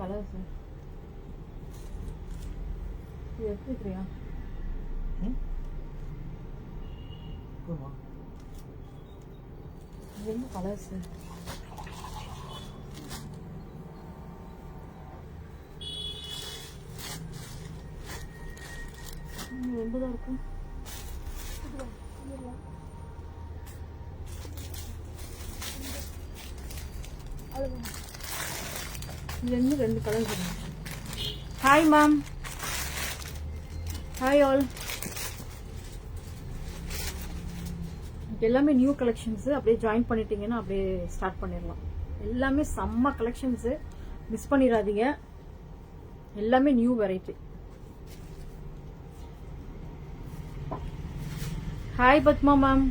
Colours இது எடுத்துக்கிறியா? இது என்ன கலர்ஸ்? எண்பதா இருக்கு. இதுல இருந்து 2 கலர்ஸ் இருக்கு. Hi ma'am, hi all. எல்லாமே நியூ கலெக்ஷன்ஸ். அப்படியே ஜாயின் பண்ணிட்டீங்கன்னா அப்படியே ஸ்டார்ட் பண்ணிடலாம். எல்லாமே செம்ம கலெக்ஷன்ஸ், மிஸ் பண்ணிடாதீங்க. எல்லாமே new variety. Hi Padma ma'am.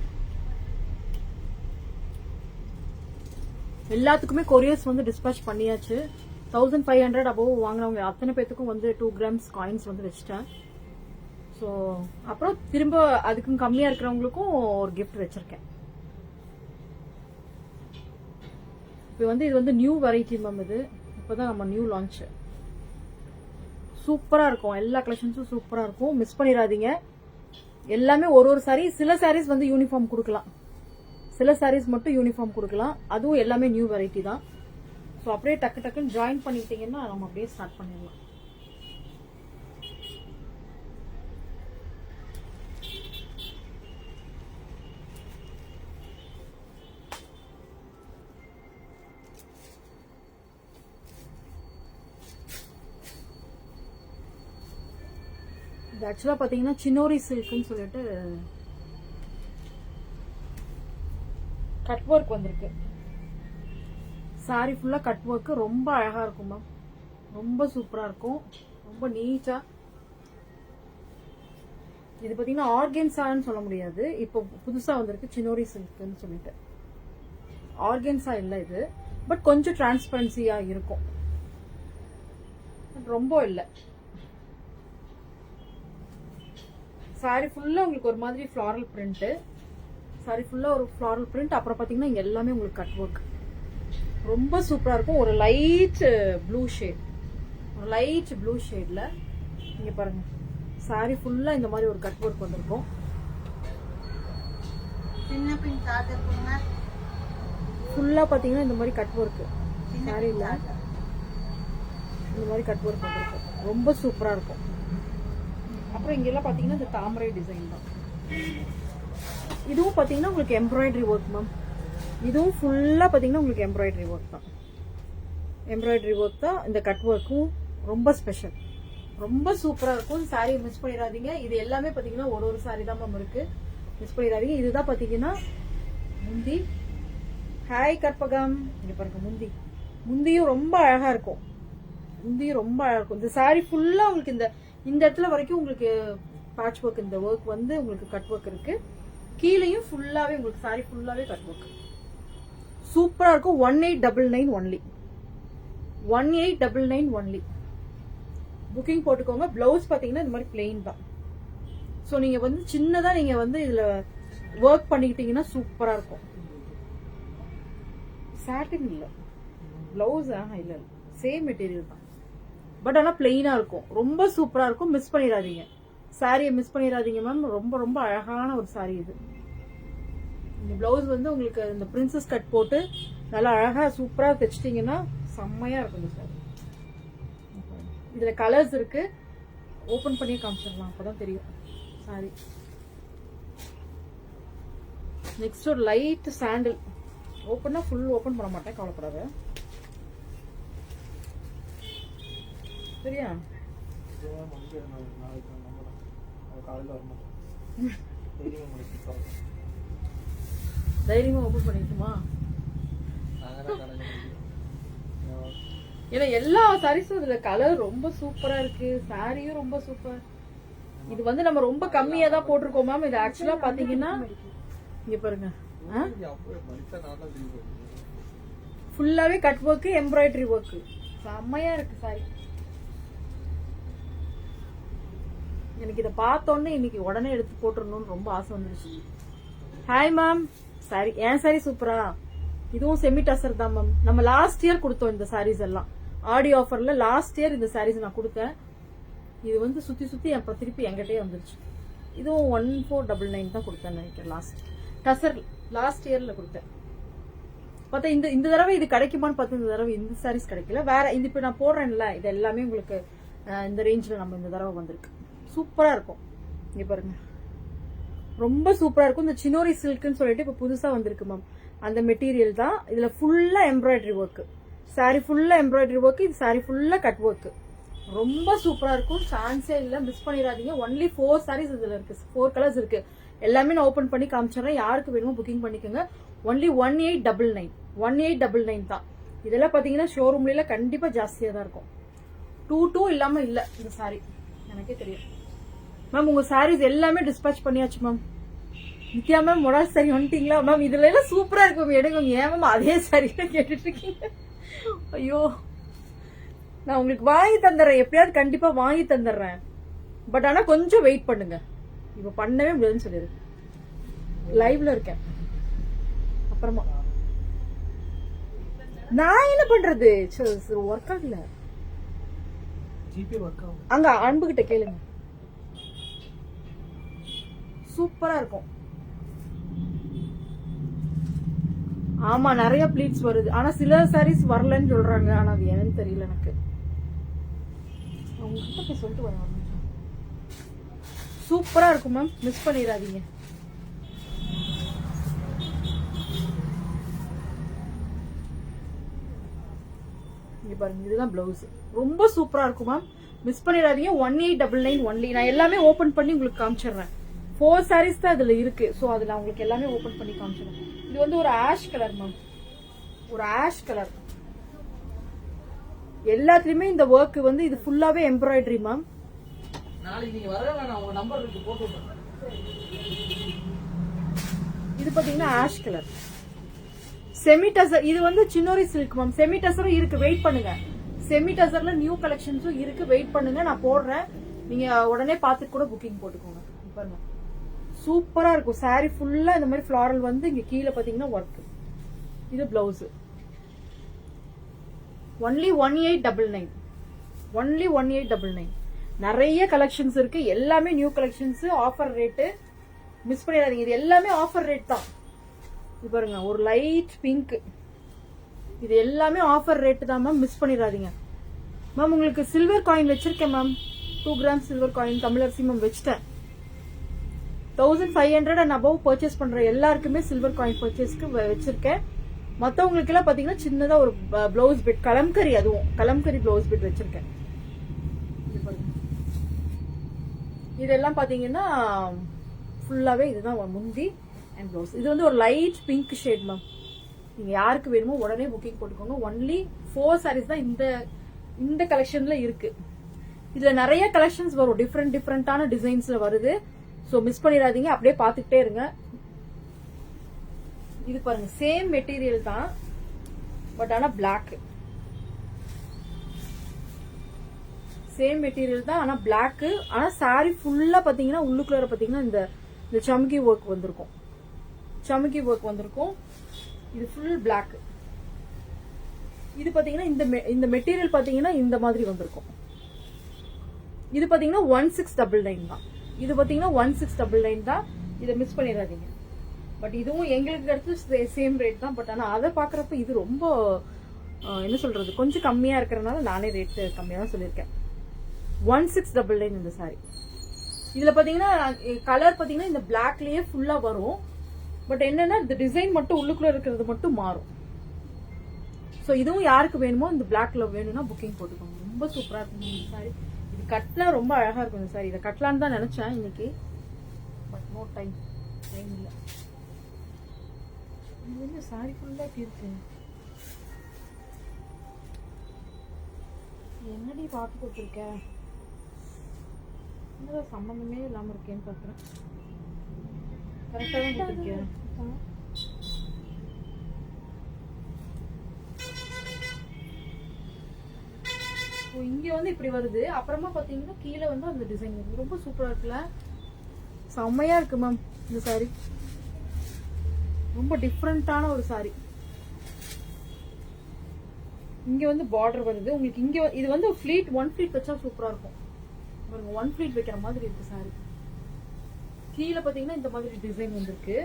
எல்லாத்துக்குமே கொரியர்ஸ் வந்து டிஸ்பேச் பண்ணியாச்சு. 1500 அபோவ் வாங்கினவங்க அத்தனை பேத்துக்கும் வந்து 2 கிராம்ஸ் காயின்ஸ் வந்து வச்சுட்டேன். ஸோ அப்புறம் திரும்ப அதுக்கும் கம்மியா இருக்கிறவங்களுக்கும் ஒரு கிஃப்ட் வச்சிருக்கேன். இப்போ வந்து இது வந்து நியூ வெரைட்டி மேம். இது இப்போதான் நம்ம நியூ லான்ச். சூப்பரா இருக்கும். எல்லா கலெக்ஷன்ஸும் சூப்பரா இருக்கும். மிஸ் பண்ணிடாதீங்க. எல்லாமே ஒரு சாரி. சில சாரீஸ் வந்து யூனிஃபார்ம் கொடுக்கலாம், சில சாரீஸ் மட்டும் யூனிஃபார்ம் கொடுக்கலாம். அதுவும் எல்லாமே நியூ வெரைட்டி தான். ஸோ அப்படியே டக்கு டக்குன்னு ஜாயின் பண்ணிக்கிட்டீங்கன்னா நம்ம அப்படியே ஸ்டார்ட் பண்ணிடலாம். இது ஆக்சுவலா பாத்தீங்கன்னா சின்னோரி சில்க்னு சொல்லிட்டு கட் ஒர்க் வந்திருக்கு. சாரி ஃபுல்லா கட் ஒர்க். ரொம்ப அழகா இருக்கும் மேம். ரொம்ப சூப்பரா இருக்கும். ரொம்ப நீட்டா. இது பாத்தீங்கன்னா ஆர்கன்சான்னு சொல்ல முடியாது. இப்போ புதுசா வந்திருக்கு சின்னோரி சில்க்னு சொல்லிட்டு. ஆர்கன்சா இல்ல இது, பட் கொஞ்சம் டிரான்ஸ்பரன்சியா இருக்கும். ரொம்ப இல்ல. சாரி ஃபுல்லா உங்களுக்கு ஒரு மாதிரி ஃபிளாரல் பிரிண்ட். சாரி ஃபுல்லா ஒரு ஃபிளாரல் பிரிண்ட். அப்புறம் பாத்தீங்கன்னா இங்க எல்லாமே உங்களுக்கு கட் ஒர்க். ரொம்ப சூப்பரா இருக்கும். ஒரு லைட் ப்ளூ ஷேட், ஒரு லைட் ப்ளூ ஷேட்ல இங்க பாருங்க. சாரி ஃபுல்லா இந்த மாதிரி ஒரு கட் ஒர்க் வந்திருக்கும். சின்ன பின் சார்ஜர் போங்க. ஃபுல்லா பாத்தீங்கன்னா இந்த மாதிரி கட் ஒர்க். சாரில இந்த மாதிரி கட் ஒர்க் வந்திருக்கும். ரொம்ப சூப்பரா இருக்கும். அப்புறம் இங்க எல்லாம் பாத்தீங்கன்னா இந்த தாமரை டிசைன் தான். இதுவும் பாத்தீங்கன்னா உங்களுக்கு எம்ப்ராய்டரி ஒர்க் மேம். இதுவும் ஃபுல்லா பாத்தீங்கன்னா உங்களுக்கு எம்ப்ராய்டரி ஒர்க் தான். எம்ப்ராய்டரி ஒர்க் தான். இந்த கட் ஒர்க்கும் ரொம்ப ஸ்பெஷல். ரொம்ப சூப்பரா இருக்கும். சாரியை மிஸ் பண்ணிடாதீங்க. இது எல்லாமே பாத்தீங்கன்னா ஒரு சாரி தான் மேம் இருக்கு. மிஸ் பண்ணிடாதீங்க. இதுதான் பாத்தீங்கன்னா முந்தி. ஹாய் கற்பகம். இங்க பாருங்க முந்தி. முந்தியும் ரொம்ப அழகா இருக்கும். முந்தியும் ரொம்ப அழகா இருக்கும். இந்த சாரி ஃபுல்லா உங்களுக்கு இந்த இடத்துல வரைக்கும் உங்களுக்கு பேட்ச் ஒர்க். இந்த ஒர்க் வந்து உங்களுக்கு கட் ஒர்க் இருக்கு. கீழேயும் ஃபுல்லாவே உங்களுக்கு சாரி ஃபுல்லாவே கட் ஒர்க். சூப்பரா இருக்கும். 1899 ஒன்லி. 1899 ஒன்லி. புக்கிங் போட்டுக்கோங்க. பிளவுஸ் பாத்தீங்கன்னா இந்த மாதிரி பிளெயின் தான். சோ நீங்க வந்து சின்னதா நீங்க வந்து இதுல ஒர்க் பண்ணிக்கிட்டீங்கன்னா சூப்பரா இருக்கும். சாட்டின் இல்ல, பிளவுஸ் இல்ல, சேம் மெட்டீரியல் தான். பட் ஆனா பிளெயினா இருக்கும். ரொம்ப சூப்பரா இருக்கும். மிஸ் பண்ணிடாதீங்க. சாரியை மிஸ் பண்ணிடாதீங்க மேம். ரொம்ப ரொம்ப அழகான ஒரு சாரி இது. இந்த பிளவுஸ் வந்து உங்களுக்கு இந்த பிரின்சஸ் கட் போட்டு நல்லா அழகா சூப்பரா தைச்சிட்டீங்கன்னா செம்மையா இருக்கும் இந்த சாரி. இதுல கலர்ஸ் இருக்கு. ஓபன் பண்ணி காமிச்சிடலாம், அப்பதான் தெரியும் சாரி. நெக்ஸ்ட் ஒரு லைட் சாண்டில். ஓப்பனா ஃபுல் ஓபன் பண்ண மாட்டேன், கவலைப்படாத. சரியா? தைரியமா ஓபன் பண்ணிட்டுமா? ஏன்னா எல்லா சாரீஸும் இதுல கலர் ரொம்ப சூப்பரா இருக்கு. சாரியும் ரொம்ப சூப்பர். இது வந்து நம்ம ரொம்ப கம்மியா தான் போட்டிருக்கோம் மேம். இது ஆக்சுவலா பாத்தீங்கன்னா இங்க பாருங்க, ஃபுல்லாவே கட் ஒர்க், எம்ப்ராய்டரி ஒர்க். செம்மையா இருக்கு சாரி. எனக்கு இதை பார்த்தோன்னே இன்னைக்கு உடனே எடுத்து போட்டுடணும்னு ரொம்ப ஆசை வந்துருச்சு. Hi ma'am. சாரி, என் சாரி சூப்பரா. இதுவும் செமி டசர் தான் மேம். நம்ம லாஸ்ட் இயர் கொடுத்தோம் இந்த சாரீஸ் எல்லாம். ஆடி ஆஃபர்ல லாஸ்ட் இயர் இந்த சாரீஸ் நான் கொடுத்தேன். இது வந்து சுத்தி சுத்தி அப்புறம் திருப்பி எங்கிட்டே வந்துருச்சு. இதுவும் 1499 தான் கொடுத்தேன் நினைக்கிறேன். டசர் லாஸ்ட் இயர்ல கொடுத்தேன். பார்த்தா இந்த தடவை இது கிடைக்குமான்னு பார்த்தா இந்த தடவை இந்த சாரீஸ் கிடைக்கல. வேற இது இப்ப நான் போடுறேன்ல, இது எல்லாமே உங்களுக்கு இந்த ரேஞ்சில் நம்ம இந்த தடவை வந்திருக்கு. சூப்பரா இருக்கும். இங்க பாருங்க, ரொம்ப சூப்பரா இருக்கும். இந்த சினோரி சில்க்னு சொல்லிட்டு இப்ப புதுசா வந்திருக்கு மேம். அந்த மெட்டீரியல் தான். இதுல ஃபுல்லா எம்ப்ராய்டரி ஒர்க். சாரி ஃபுல்லா எம்ப்ராய்டரி ஒர்க். இது சாரி ஃபுல்லா கட் ஒர்க். ரொம்ப சூப்பரா இருக்கும். சான்ஸே இல்ல, மிஸ் பண்ணிடாதீங்க. ஒன்லி 4 சாரீஸ் இதுல இருக்கு. 4 கலர்ஸ் இருக்கு. எல்லாமே நான் ஓபன் பண்ணி காமிச்சிடுறேன். யாருக்கு வேணுமோ புக்கிங் பண்ணிக்கோங்க. ஒன்லி 1899 தான். இதெல்லாம் பாத்தீங்கன்னா ஷோரூம்ல கண்டிப்பா ஜாஸ்தியா தான் இருக்கும். 22 இல்லாம இல்ல இந்த சாரி, எனக்கே தெரியும். மேம் உங்க சாரீஸ் எல்லாமே டிஸ்பேச் பண்ணியாச்சு ma'am. Nithya ma'am model sari வந்துட்டீங்களா மேம்? இதுல எல்லாம் சூப்பரா இருக்கும். எடுங்க. ஏன் மேம் அதே சாரி கேட்டுட்டு இருக்கீங்க? ஐயோ, நான் உங்களுக்கு வாங்கி தந்துடுறேன். எப்படியாவது கண்டிப்பா வாங்கி தந்துடுறேன். பட் ஆனா கொஞ்சம் வெயிட் பண்ணுங்க. இப்ப பண்ணவே முடியாதுன்னு சொல்லிரு. லைவ்ல இருக்கேன். அப்புறமா நான் என்ன பண்றது? ஒர்க் ஆகல. அங்க அன்புகிட்ட கேளுங்க. சூப்பரா இருக்கும். ஆமா, நிறைய ப்ளீட்ஸ் வருது. ஆனா சில சாரீஸ் வரலன்னு சொல்றாங்க. ஆனா அது என்னன்னு தெரியல எனக்கு. உங்ககிட்ட போய் சொல்லிட்டு வரேன். சூப்பரா இருக்கும் மேம், மிஸ் பண்ணிடாதீங்க. இங்க பாருங்க, இதுதான் பிளவுஸ். ரொம்ப சூப்பரா இருக்கும் மேம், மிஸ் பண்ணிடாதீங்க. 1899 ஒன்லி. நான் எல்லாமே ஓபன் பண்ணி உங்களுக்கு காமிச்சிடுறேன். 4 சாரீஸ் தான் இதுல இருக்கு. சோ அதுல உங்களுக்கு எல்லாமே ஓபன் பண்ணி காமிச்சிடுறேன். இது வந்து ஒரு ஆஷ் கலர் மேம், ஒரு ஆஷ் கலர். எல்லாத்துலயுமே இந்த ஒர்க் வந்து இது ஃபுல்லாவே எம்ப்ராய்டரி மேம். நாளைக்கு நீங்க வரவே நான் உங்க நம்பர் இருக்கு போட்டு விடுறேன். இது பாத்தீங்கன்னா ஆஷ் கலர் செமி டசர். இது வந்து சின்னோரி சில்க் மேம். செமி டசரும் இருக்கு, வெயிட் பண்ணுங்க. செமி டசர்ல நியூ கலெக்ஷன்ஸும் இருக்கு, வெயிட் பண்ணுங்க. நான் போடுறேன், நீங்க உடனே பார்த்துட்டு கூட புக்கிங் போட்டுக்கோங்க. பாருங்க, சூப்பரா இருக்கும். சாரி ஃபுல்லா இந்த மாதிரி ஃபிளாரல் வந்து இங்க கீழே பாத்தீங்கன்னா ஒர்க். இது பிளவுஸ். ஒன்லி 1899. ஒன்லி 1899. நிறைய கலெக்ஷன்ஸ் இருக்கு. எல்லாமே new collections. Offer rate, miss பண்ணிடாதீங்க. இது எல்லாமே ஆஃபர் ரேட் தான். இது பாருங்க, ஒரு லைட் பிங்க். இது எல்லாமே ஆஃபர் ரேட் தான் மேம், மிஸ் பண்ணிடாதீங்க மேம். உங்களுக்கு சில்வர் காயின் வச்சிருக்கேன் ma'am. 2 gram silver coin Tamilarasi ma'am வச்சிட்டேன். 1500 அண்ட் அபவ் பர்ச்சேஸ் பண்ற எல்லாருக்குமே சில்வர் காயின் பர்ச்சேஸ்க்கு வச்சிருக்கேன். மத்தவங்களுக்கு எல்லாம் பாத்தீங்கன்னா சின்னதா ஒரு பிளவுஸ் பிட், கலம்கரி, அதுவும் கலம்கரி பிளவுஸ் பிட் வச்சிருக்கேன். இதெல்லாம் பாத்தீங்கன்னா ஃபுல்லாவே இதுதான் முந்தி அண்ட் ப்ளவுஸ். இது வந்து ஒரு லைட் பிங்க் ஷேட் மேம். நீங்க யாருக்கு வேணுமோ உடனே புக்கிங் போட்டுக்கோங்க. ஒன்லி 4 சாரீஸ் தான் இந்த கலெக்ஷன்ல இருக்கு. இதுல நிறைய கலெக்ஷன்ஸ் வரும், டிஃப்ரெண்டான டிசைன்ஸ்ல வருது. சோ மிஸ் பண்ணிடாதீங்க, அப்படியே பாத்துக்கிட்டே இருங்க. இது பாருங்க, சேம் மெட்டீரியல் தான், பட் ஆனா பிளாக். சேம் மெட்டீரியல் தான், ஆனா பிளாக். ஆனா சாரி ஃபுல்லா பாத்தீங்கன்னா உள்ளுக்குள்ள பாத்தீங்கன்னா இந்த சம்கி ஒர்க் வந்திருக்கும். சமுக்கி ஒர்க் வந்திருக்கும். இது ஃபுல் பிளாக். இது பாத்தீங்கன்னா இந்த மெட்டீரியல் பாத்தீங்கன்னா இந்த மாதிரி வந்திருக்கும். இது பாத்தீங்கன்னா 1699 தான். இது பாத்தீங்கன்னா 1699 தான். இதை மிஸ் பண்ணிடாதீங்க. பட் இதுவும் எங்களுக்கு அடுத்து சேம் ரேட் தான். பட் ஆனா அதை பாக்குறப்ப இது ரொம்ப என்ன சொல்றது, கொஞ்சம் கம்மியா இருக்கிறதுனால நானே ரேட் கம்மியா தான் சொல்லியிருக்கேன். 1699 இந்த சாரி. இதுல பாத்தீங்கன்னா கலர் பாத்தீங்கன்னா இந்த பிளாக்லயே ஃபுல்லா வரும். பட் என்னன்னா இந்த டிசைன் மட்டும் உள்ளுக்குள்ள இருக்கிறது மட்டும் மாறும். சோ இதுவும் யாருக்கு வேணுமோ இந்த பிளாக்ல வேணும்னா புக்கிங் போட்டுக்கோங்க. ரொம்ப சூப்பரா இருக்கும் இந்த சாரி. இது கட்ல ரொம்ப அழகா இருக்கும் இந்த சாரி. இதை கட்டலான்னு தான் நினைச்சேன் இன்னைக்கு, பட் நோ டைம் இல்ல. இந்த சாரி ஃபுல்லா எப்படி இருக்கு, என்னடி பார்த்து கொடுத்துருக்க, என்னதான் சம்பந்தமே இல்லாம இருக்கேன்னு பாக்குறேன். கரெக்டா தான் கொடுத்துருக்கேன். இங்க வந்து இப்படி வருது, அப்புறமா பாத்தீங்கன்னா கீழே வந்து அந்த டிசைன் வருது. ரொம்ப சூப்பரா இருக்குல்ல, செம்மையா இருக்கு மேம் இந்த சாரி. ரொம்ப டிஃப்ரெண்டான ஒரு சாரி. இங்க வந்து பார்டர் வருது உங்களுக்கு. இங்க இது வந்து ஃபிளீட், 1 ஃபிளீட் வச்சா சூப்பரா இருக்கும் பாருங்க. 1 ஃபிளீட் வைக்கிற மாதிரி இருக்கு சாரி. கீழே பாத்தீங்கன்னா இந்த மாதிரி டிசைன் வந்திருக்கு.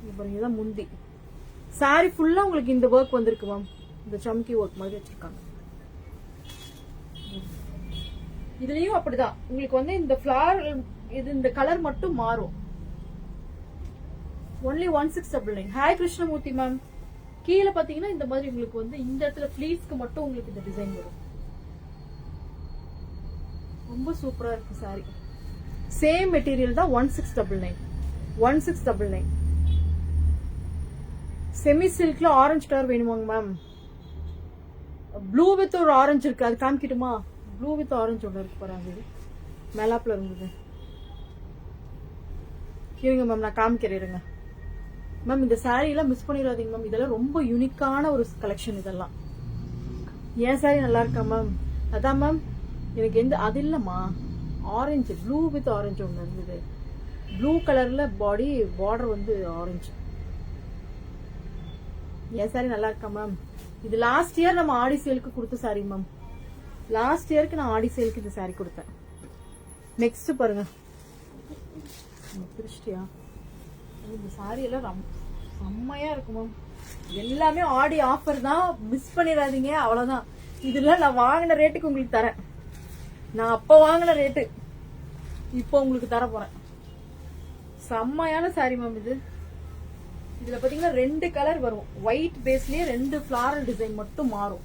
இது பாருங்க, இதான் முந்தி. சாரி ஃபுல்லா உங்களுக்கு இந்த ஒர்க் வந்திருக்கு மேம். இந்த சம்கி ஒர்க் மாதிரி வச்சிருக்காங்க. இதுலயும் அப்படிதான் உங்களுக்கு வந்து இந்த ஃபிளவர் இது இந்த கலர் மட்டும் மாறும். ஒன்லி 1699. Hi Krishnamurthy ma'am. கீழே பாத்தீங்கன்னா இந்த மாதிரி உங்களுக்கு வந்து இந்த இடத்துல ஃபிளீட்ஸ்க்கு மட்டும் உங்களுக்கு இந்த டிசைன் வரும். ரொம்ப சூப்பரா இருக்கு சாரி. சேம் மெட்டீரியல் தான். 1699. 1699. செமி சில்க்ல ஆரஞ்சு கலர் வேணுமாங்க மேம்? ப்ளூ வித் ஒரு ஆரஞ்சு இருக்கு, அது காமிக்கிட்டுமா? ப்ளூ வித் ஆரஞ்சு ஒன்று இருக்கு பாருங்க, மேலாப்ல இருந்தது. இருங்க மேம், நான் காமிக்கிறேன் இருங்க மேம். இந்த சாரீ எல்லாம் மிஸ் பண்ணிடாதீங்க மேம். இதெல்லாம் ரொம்ப யூனிக்கான ஒரு கலெக்ஷன். இதெல்லாம் ஏன் சாரி நல்லா இருக்கா மேம்? அதான் மேம் எனக்கு எந்த அது இல்லம்மா, ஆரஞ்சு ப்ளூ வித் ஆரஞ்சு ஒன்று இருந்தது. ப்ளூ கலர்ல பாடி பார்டர் வந்து ஆரஞ்சு. ஏன் சாரி நல்லா இருக்கா மேம்? இது லாஸ்ட் இயர் நம்ம ஆடி சேலுக்கு கொடுத்த சாரி மேம். லாஸ்ட் இயருக்கு நான் ஆடி சேலுக்கு இந்த சாரி கொடுத்தேன். நெக்ஸ்ட் பாருங்க, பிரிச்சிட்டியா? இந்த சாரி எல்லாம் செம்மையா இருக்கு மேம். எல்லாமே ஆடி ஆஃபர் தான், மிஸ் பண்ணிடாதீங்க. அவ்வளவுதான். இதெல்லாம் நான் வாங்கின ரேட்டுக்கு உங்களுக்கு தரேன். நான் அப்ப வாங்கின ரேட்டு இப்போ உங்களுக்கு தர போறேன். செம்மையான சாரி மேம் இது. இதுல பாத்தீங்கன்னா 2 கலர் வரும். ஒயிட் பேஸ்லயே 2 ஃபிளாரல் டிசைன் மட்டும் மாறும்.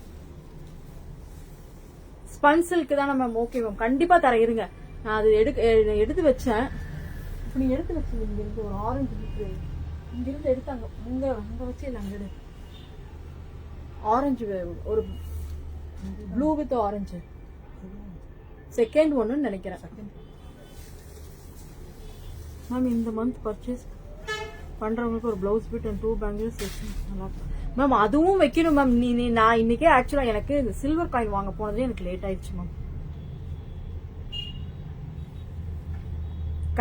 ஸ்பன் சில்க் தானே மேம்? ஓகே மேம், கண்டிப்பா தர. இருங்க, நான் அது எடுத்து வச்சேன். இப்ப நீங்க எடுத்து வச்சீங்க. இங்க இருந்து ஒரு ஆரஞ்சு இருக்கு, இங்க இருந்து எடுத்தாங்க. அங்க வச்சு இல்ல, அங்க ஆரஞ்சு ஒரு ப்ளூ வித் ஆரஞ்சு செகண்ட் ஒன்னு நினைக்கிறேன் மேம். இந்த மந்த் பர்ச்சேஸ் பண்றவங்களுக்கு ஒரு பிளவுஸ் பிட் அண்ட் 2 பேங்கிள்ஸ் நல்லா மேம். அதுவும் வைக்கணும் மேம். நான் இன்னைக்கே ஆக்சுவலா எனக்கு இந்த சில்வர் காயின் வாங்க போனதே எனக்கு லேட் ஆயிடுச்சு மேம்.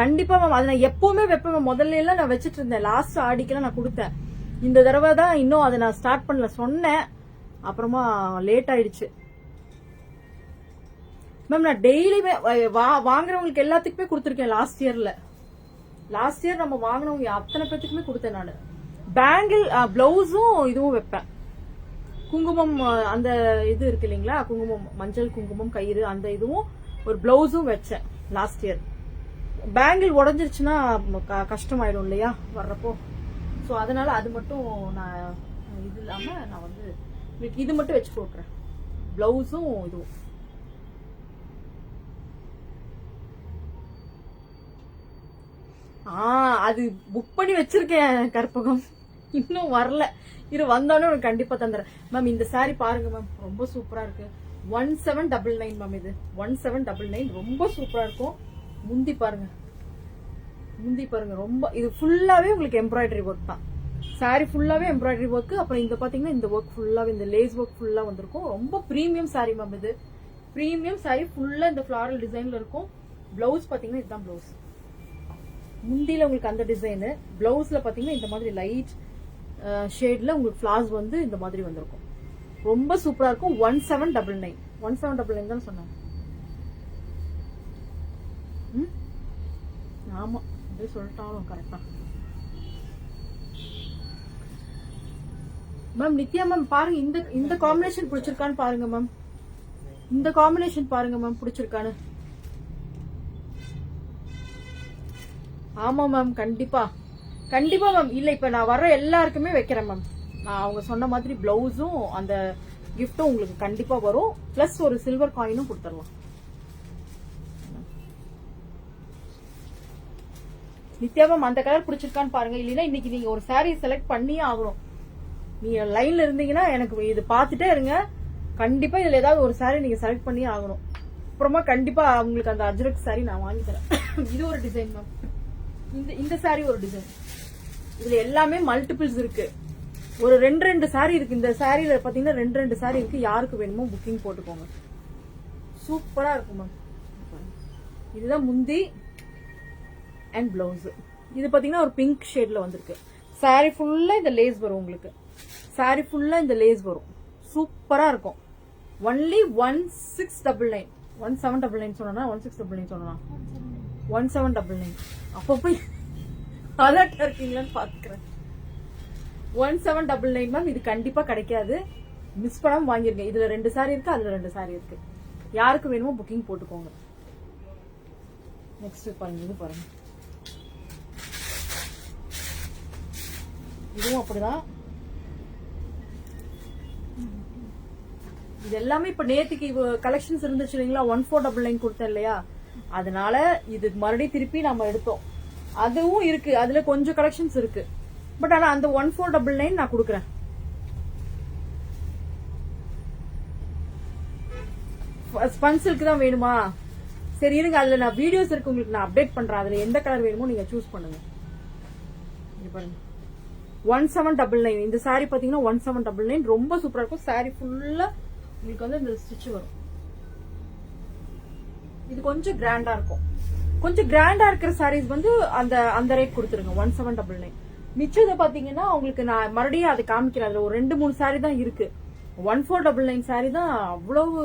கண்டிப்பா மேம், அதை நான் எப்பவுமே வைப்பேன் மேம். முதல்ல எல்லாம் நான் வச்சிட்டு இருந்தேன். லாஸ்ட் ஆடிக்கெல்லாம் நான் கொடுத்தேன். இந்த தடவை தான் இன்னும் அதை நான் ஸ்டார்ட் பண்ணல, சொன்னேன். அப்புறமா லேட் ஆயிடுச்சு மேம். நான் டெய்லியுமே வாங்குறவங்களுக்கு எல்லாத்துக்குமே கொடுத்துருக்கேன். லாஸ்ட் இயர் நம்ம வாங்கினவங்க அத்தனை பேத்துக்குமே கொடுத்தேன் நான். பேங்கிள் பிளவுஸும் இதுவும் வைப்பேன். குங்குமம் அந்த இது இருக்கு இல்லைங்களா, குங்குமம், மஞ்சள் குங்குமம் கயிறு, அந்த இதுவும் ஒரு பிளவுஸும் வச்சேன் லாஸ்ட் இயர். பேங்கிள் உடஞ்சிருச்சுன்னா கஷ்டமாயிடும் இல்லையா வர்றப்போ. ஸோ அதனால அது மட்டும் நான் இது இல்லாம நான் வந்து இது மட்டும் வச்சு போட்டுறேன், பிளவுஸும் இதுவும். அது புக் பண்ணி வச்சிருக்கேன் கற்பகம், இன்னும் வரல. இரு வந்தோடனே உனக்கு கண்டிப்பா தந்துறேன் மேம். இந்த சாரி பாருங்க மேம், ரொம்ப சூப்பரா இருக்கு. 1799 மேம். இது 1799 ரொம்ப சூப்பரா இருக்கும். முந்தி பாருங்க, ரொம்ப இது ஃபுல்லாவே உங்களுக்கு எம்ப்ராய்டரி ஒர்க் தான். சாரி ஃபுல்லாவே எம்ப்ராய்டரி ஒர்க். அப்புறம் இந்த பாத்தீங்கன்னா இந்த ஒர்க் ஃபுல்லாவே இந்த லேஸ் ஒர்க் ஃபுல்லா வந்திருக்கும். ரொம்ப பிரீமியம் சாரி மேம். இது பிரீமியம் சாரி, ஃபுல்லா இந்த ஃபிளாரல் டிசைன்ல இருக்கும். பிளவுஸ் பாத்தீங்கன்னா இதுதான் பிளவுஸ். முந்தியில உங்களுக்கு அந்த டிசைனு, பிளவுஸ்ல பாத்தீங்கன்னா இந்த மாதிரி லைட் ஷேட்ல உங்களுக்கு ஃபிளார்ஸ் வந்து இந்த மாதிரி வந்திருக்கும். ரொம்ப சூப்பரா இருக்கும். 1799. 1799 தான் சொன்னாங்க. ஆமா, அப்படியே சொல்லிட்டாலும் கரெக்டா மேம். நித்யா மேம் பாருங்க, இந்த காம்பினேஷன் பிடிச்சிருக்கான்னு பாருங்க மேம். இந்த காம்பினேஷன் பாருங்க மேம், பிடிச்சிருக்கான்னு. ஆமா மேம், கண்டிப்பா மேம். இல்ல இப்ப நான் வர்ற எல்லாருக்குமே வைக்கிறேன் மேம். நான் அவங்க சொன்ன மாதிரி பிளவுஸும் அந்த கிஃப்டும் உங்களுக்கு கண்டிப்பா வரும். பிளஸ் ஒரு சில்வர் காயினும் கொடுத்துடலாம். நித்யா மேம் அந்த கலர் பிடிச்சிருக்கான்னு பாருங்க. இல்லைன்னா இன்னைக்கு நீங்க ஒரு சாரீ செலக்ட் பண்ணியே ஆகணும். நீங்க லைன்ல இருந்தீங்கன்னா எனக்கு இது பாத்துட்டே இருங்க. கண்டிப்பா இதுல ஏதாவது ஒரு சாரீ நீங்க செலக்ட் பண்ணியே ஆகணும். அப்புறமா கண்டிப்பா உங்களுக்கு அந்த அஜ்ரக் சாரீ நான் வாங்கி தரேன். இது ஒரு டிசைன் மேம். இந்த சாரீ ஒரு டிசைன். இதுல எல்லாமே மல்டிபிள்ஸ் இருக்கு. ஒரு 2 சாரீ இருக்கு. இந்த சாரீல பாத்தீங்கன்னா 2 சாரீ இருக்கு. யாருக்கு வேணுமோ புக்கிங் போட்டுக்கோங்க. சூப்பரா இருக்கும் மேம். இதுதான் முந்தி அண்ட் பிளவுஸ். இது பாத்தீங்கன்னா ஒரு பிங்க் ஷேட்ல வந்திருக்கு. சாரீ ஃபுல்லா இந்த லேஸ் வரும் உங்களுக்கு. சாரி ஃபுல்லா இந்த லேஸ் வரும், சூப்பரா இருக்கும். ஒன்லி 1699, 1799 சொன்னா 1699 சொன்னா 1799. அப்ப போய் அலர்ட்டா இருக்கீங்களான்னு பாத்துக்கிறேன். 1799 மேம், இது கண்டிப்பா கிடைக்காது, மிஸ் பண்ணாம வாங்கிருங்க. இதுல 2 சாரி இருக்கு, அதுல 2 சாரி இருக்கு. யாருக்கு வேணுமோ புக்கிங் போட்டுக்கோங்க. நெக்ஸ்ட் பாருங்க, இது பாருங்க, இதுவும் அப்படிதான். இது எல்லாமே இப்ப நேத்துக்கு கலெக்ஷன்ஸ் இருந்துச்சு இல்லைங்களா, 1499 கொடுத்தேன் இல்லையா, அதனால இது மறுபடியும் திருப்பி நம்ம எடுத்தோம். அதுவும் இருக்கு, அதுல கொஞ்சம் கலெக்ஷன்ஸ் இருக்கு. பட் ஆனா அந்த 1499 நான் கொடுக்குறேன். ஸ்பன் சில்க் தான் வேணுமா? சரி இருங்க, அதுல நான் வீடியோஸ் இருக்கு உங்களுக்கு, நான் அப்டேட் பண்றேன். அதுல எந்த கலர் வேணுமோ நீங்க சூஸ் பண்ணுங்க. இது பாருங்க 1799. இந்த சாரி பாத்தீங்கன்னா 1799 ரொம்ப சூப்பரா இருக்கும். சாரி ஃபுல்லா உங்களுக்கு வந்து இந்த ஸ்டிச் வரும். இது கொஞ்சம் கிராண்டா இருக்கும். கொஞ்சம் கிராண்டா இருக்கிற சாரீஸ் வந்து அந்த ரேட் கொடுத்துருங்க 1799. மிச்சத்தை பாத்தீங்கன்னா உங்களுக்கு நான் மறுபடியும் அதை காமிக்கிறேன். அதுல ஒரு 2-3 சாரி தான் இருக்கு. 1499 சாரி தான் அவ்வளவு.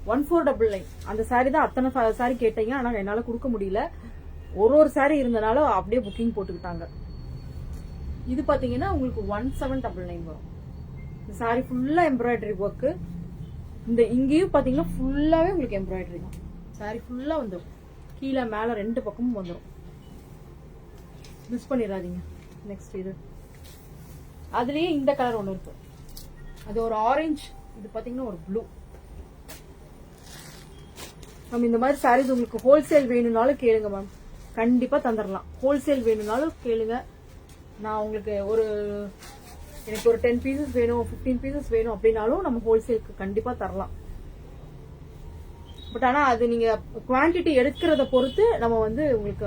1499 அந்த சாரி தான் அத்தனை சாரி கேட்டீங்க, ஆனா என்னால கொடுக்க முடியல. ஒரு சாரி இருந்தனால அப்படியே புக்கிங் போட்டுக்கிட்டாங்க. இது பாத்தீங்கன்னா உங்களுக்கு 1799 வரும். இந்த சாரி ஃபுல்லா எம்ப்ராய்டரி ஒர்க். இந்த இங்கேயும் பாத்தீங்கன்னா ஃபுல்லாவே உங்களுக்கு எம்ப்ராய்டரி தான். சாரி ஃபுல்லா வந்துடும், கீழே மேல 2 பக்கமும் வந்துடும். மிஸ் பண்ணிடாதீங்க. நெக்ஸ்ட் இது அதுலயே இந்த கலர் ஒண்ணு இருக்கு, அது ஒரு ஆரஞ்சு. இது பாத்தீங்கன்னா ஒரு ப்ளூ. மேம் இந்த மாதிரி சாரீஸ் உங்களுக்கு ஹோல்சேல் வேணும்னாலும் கேளுங்க மேம், கண்டிப்பா தந்துடலாம். ஹோல்சேல் வேணும்னாலும் கேளுங்க. நான் உங்களுக்கு எனக்கு ஒரு 10 பீசஸ் வேணும், 15 பீசஸ் வேணும் அப்படின்னாலும் நம்ம ஹோல்சேலுக்கு கண்டிப்பா தரலாம். பட் ஆனா அது நீங்க குவான்டிட்டி எடுக்கிறத பொறுத்து நம்ம வந்து உங்களுக்கு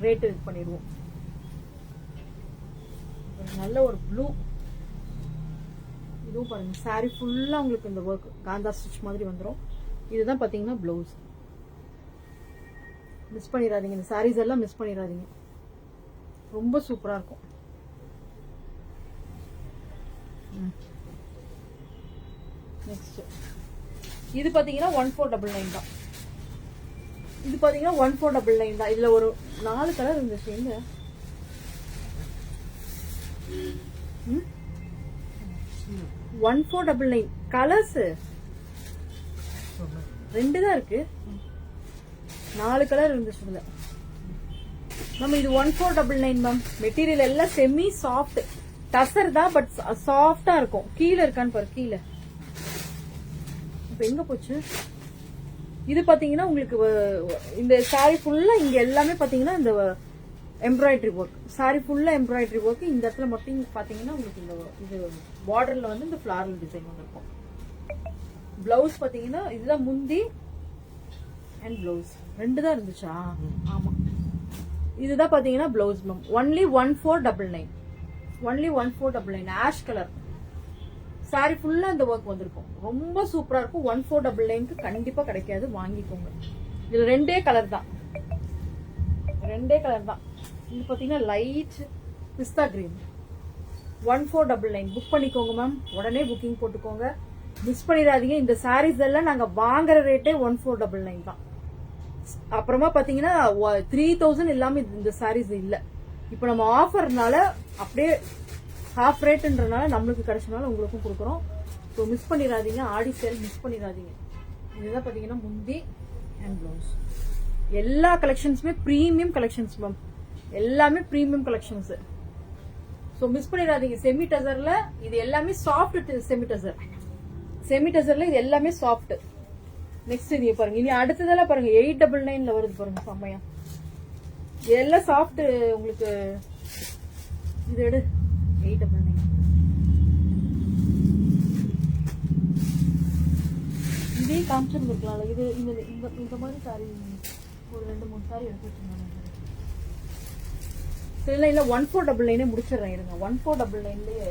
ரேட் இது பண்ணிடுவோம். நல்ல ஒரு ப்ளூ. இதுவும் பாருங்க, சாரி ஃபுல்லா உங்களுக்கு இந்த ஒர்க் காந்தா ஸ்டிச் மாதிரி வந்துடும். இதுதான் பாத்தீங்கன்னா பிளவுஸ். மிஸ் பண்ணிடாதீங்க, இந்த சாரீஸ் எல்லாம் மிஸ் பண்ணிடாதீங்க, ரொம்ப சூப்பரா இருக்கும். நெக்ஸ்ட் இது பாத்தீங்கன்னா 1499 தான். இது பாத்தீங்கன்னா 1499 தான். இதுல ஒரு 4 கலர் இருந்துச்சு. எங்க 1499 கலர்ஸ் 2 தான் இருக்கு, 4 கலர் இருந்துச்சு. நம்ம இது 1499 மேம். மெட்டீரியல் எல்லாம் செமி சாஃப்ட் டசர் தான், பட் சாஃப்டா இருக்கும். கீழே இருக்கான்னு பாரு, கீழே இப்ப எங்க போச்சு. இது பாத்தீங்கன்னா உங்களுக்கு இந்த சாரி ஃபுல்லா இங்க எல்லாமே பாத்தீங்கன்னா இந்த எம்ப்ராய்டரி ஒர்க். சாரி ஃபுல்லா எம்ப்ராய்டரி ஒர்க். இந்த இடத்துல மட்டும் பாத்தீங்கன்னா உங்களுக்கு இந்த இது பார்டர்ல வந்து இந்த ஃபிளாரல் டிசைன் வந்திருக்கும். பிளவுஸ் பாத்தீங்கன்னா இதுதான் முந்தி அண்ட் பிளவுஸ் 2 தான் இருந்துச்சா? ஆமா, இதுதான் பாத்தீங்கன்னா blouse ma'am. Only 1499, only 1499 ash colour. Sorry ஃபுல்லா இந்த ஒர்க் வந்திருக்கும், ரொம்ப சூப்பரா இருக்கும். 1499 கண்டிப்பா கிடைக்காது, வாங்கிக்கோங்க. இதுல 2 கலர் தான், 2 கலர் தான். இது பாத்தீங்கன்னா லைட் பிஸ்தா கிரீன். 1499 புக் பண்ணிக்கோங்க மேம், உடனே புக்கிங் போட்டுக்கோங்க, மிஸ் பண்ணிடாதீங்க. இந்த சாரீஸ் எல்லாம் நாங்க வாங்குற ரேட்டே 1499 தான். அப்புறமா பாத்தீங்கன்னா 3000 இல்லாம இந்த சாரீஸ் இல்ல. இப்ப நம்ம ஆஃபர்னால அப்படியே ஹாஃப் ரேட்ன்றனால நம்மளுக்கு கிடைச்சனால உங்களுக்கும் கொடுக்குறோம். ஸோ மிஸ் பண்ணிடாதீங்க, ஆடி சேல் மிஸ் பண்ணிடாதீங்க. இதுதான் பாத்தீங்கன்னா முந்தி அண்ட் பிளவுஸ். எல்லா கலெக்ஷன்ஸுமே பிரீமியம் கலெக்ஷன்ஸ் மேம், எல்லாமே பிரீமியம் கலெக்ஷன்ஸ். ஸோ மிஸ் பண்ணிடாதீங்க. செமி டசர்ல இது எல்லாமே சாஃப்ட். செமி டசர், செமி டசர்ல இது எல்லாமே சாஃப்ட். நெக்ஸ்ட் இது பாருங்க, இனி அடுத்ததெல்லாம் பாருங்க 899ல வருது பாருங்க, செம்மையா. இதெல்லாம் சாஃப்ட் உங்களுக்கு. இது எடு 899. இதே காமிச்சிருந்துருக்கலாம்ல. இது இந்த மாதிரி சாரி ஒரு 2-3 சாரி எடுத்து வச்சிருந்தாங்க. சரி இல்ல 1499 முடிச்சிடுறேன் இருங்க. 1499லயே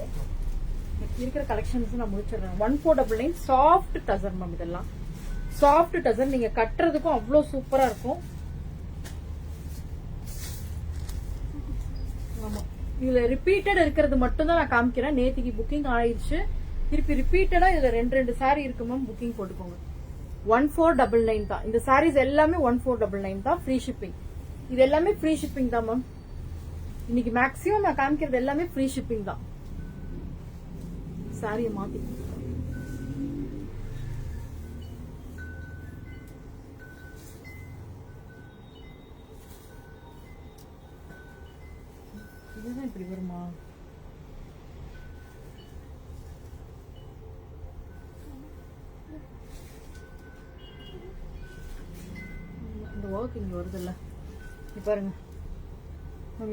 இருக்கிற கலெக்ஷன்ஸ் நான் முடிச்சிடுறேன். 1499 சாஃப்ட் டசர் மேம். இதெல்லாம் சாஃப்ட் டசர், நீங்க கட்டுறதுக்கும் அவ்வளவு சூப்பரா இருக்கும். ஆமா, இதுல ரிப்பீட்டட் இருக்கிறது மட்டும் தான் நான் காமிக்கிறேன். நேத்திக்கு புக்கிங் ஆயிடுச்சு. திருப்பி ரிப்பீட்டடா இதுல ரெண்டு saree இருக்கு மேம். புக்கிங் போட்டுக்கோங்க. 1499 தான். இந்த sarees எல்லாமே 1499 தான். Free shipping. இது எல்லாமே ஃப்ரீ ஷிப்பிங் தான் மேம். இன்னைக்கு மேக்ஸிமம் நான் காமிக்கிறது எல்லாமே ஃப்ரீ ஷிப்பிங் தான். சாரியை மாத்தி இதுதான் இப்படி வருமா? இந்த ஒர்க் இங்க வருது இல்ல, பாருங்க.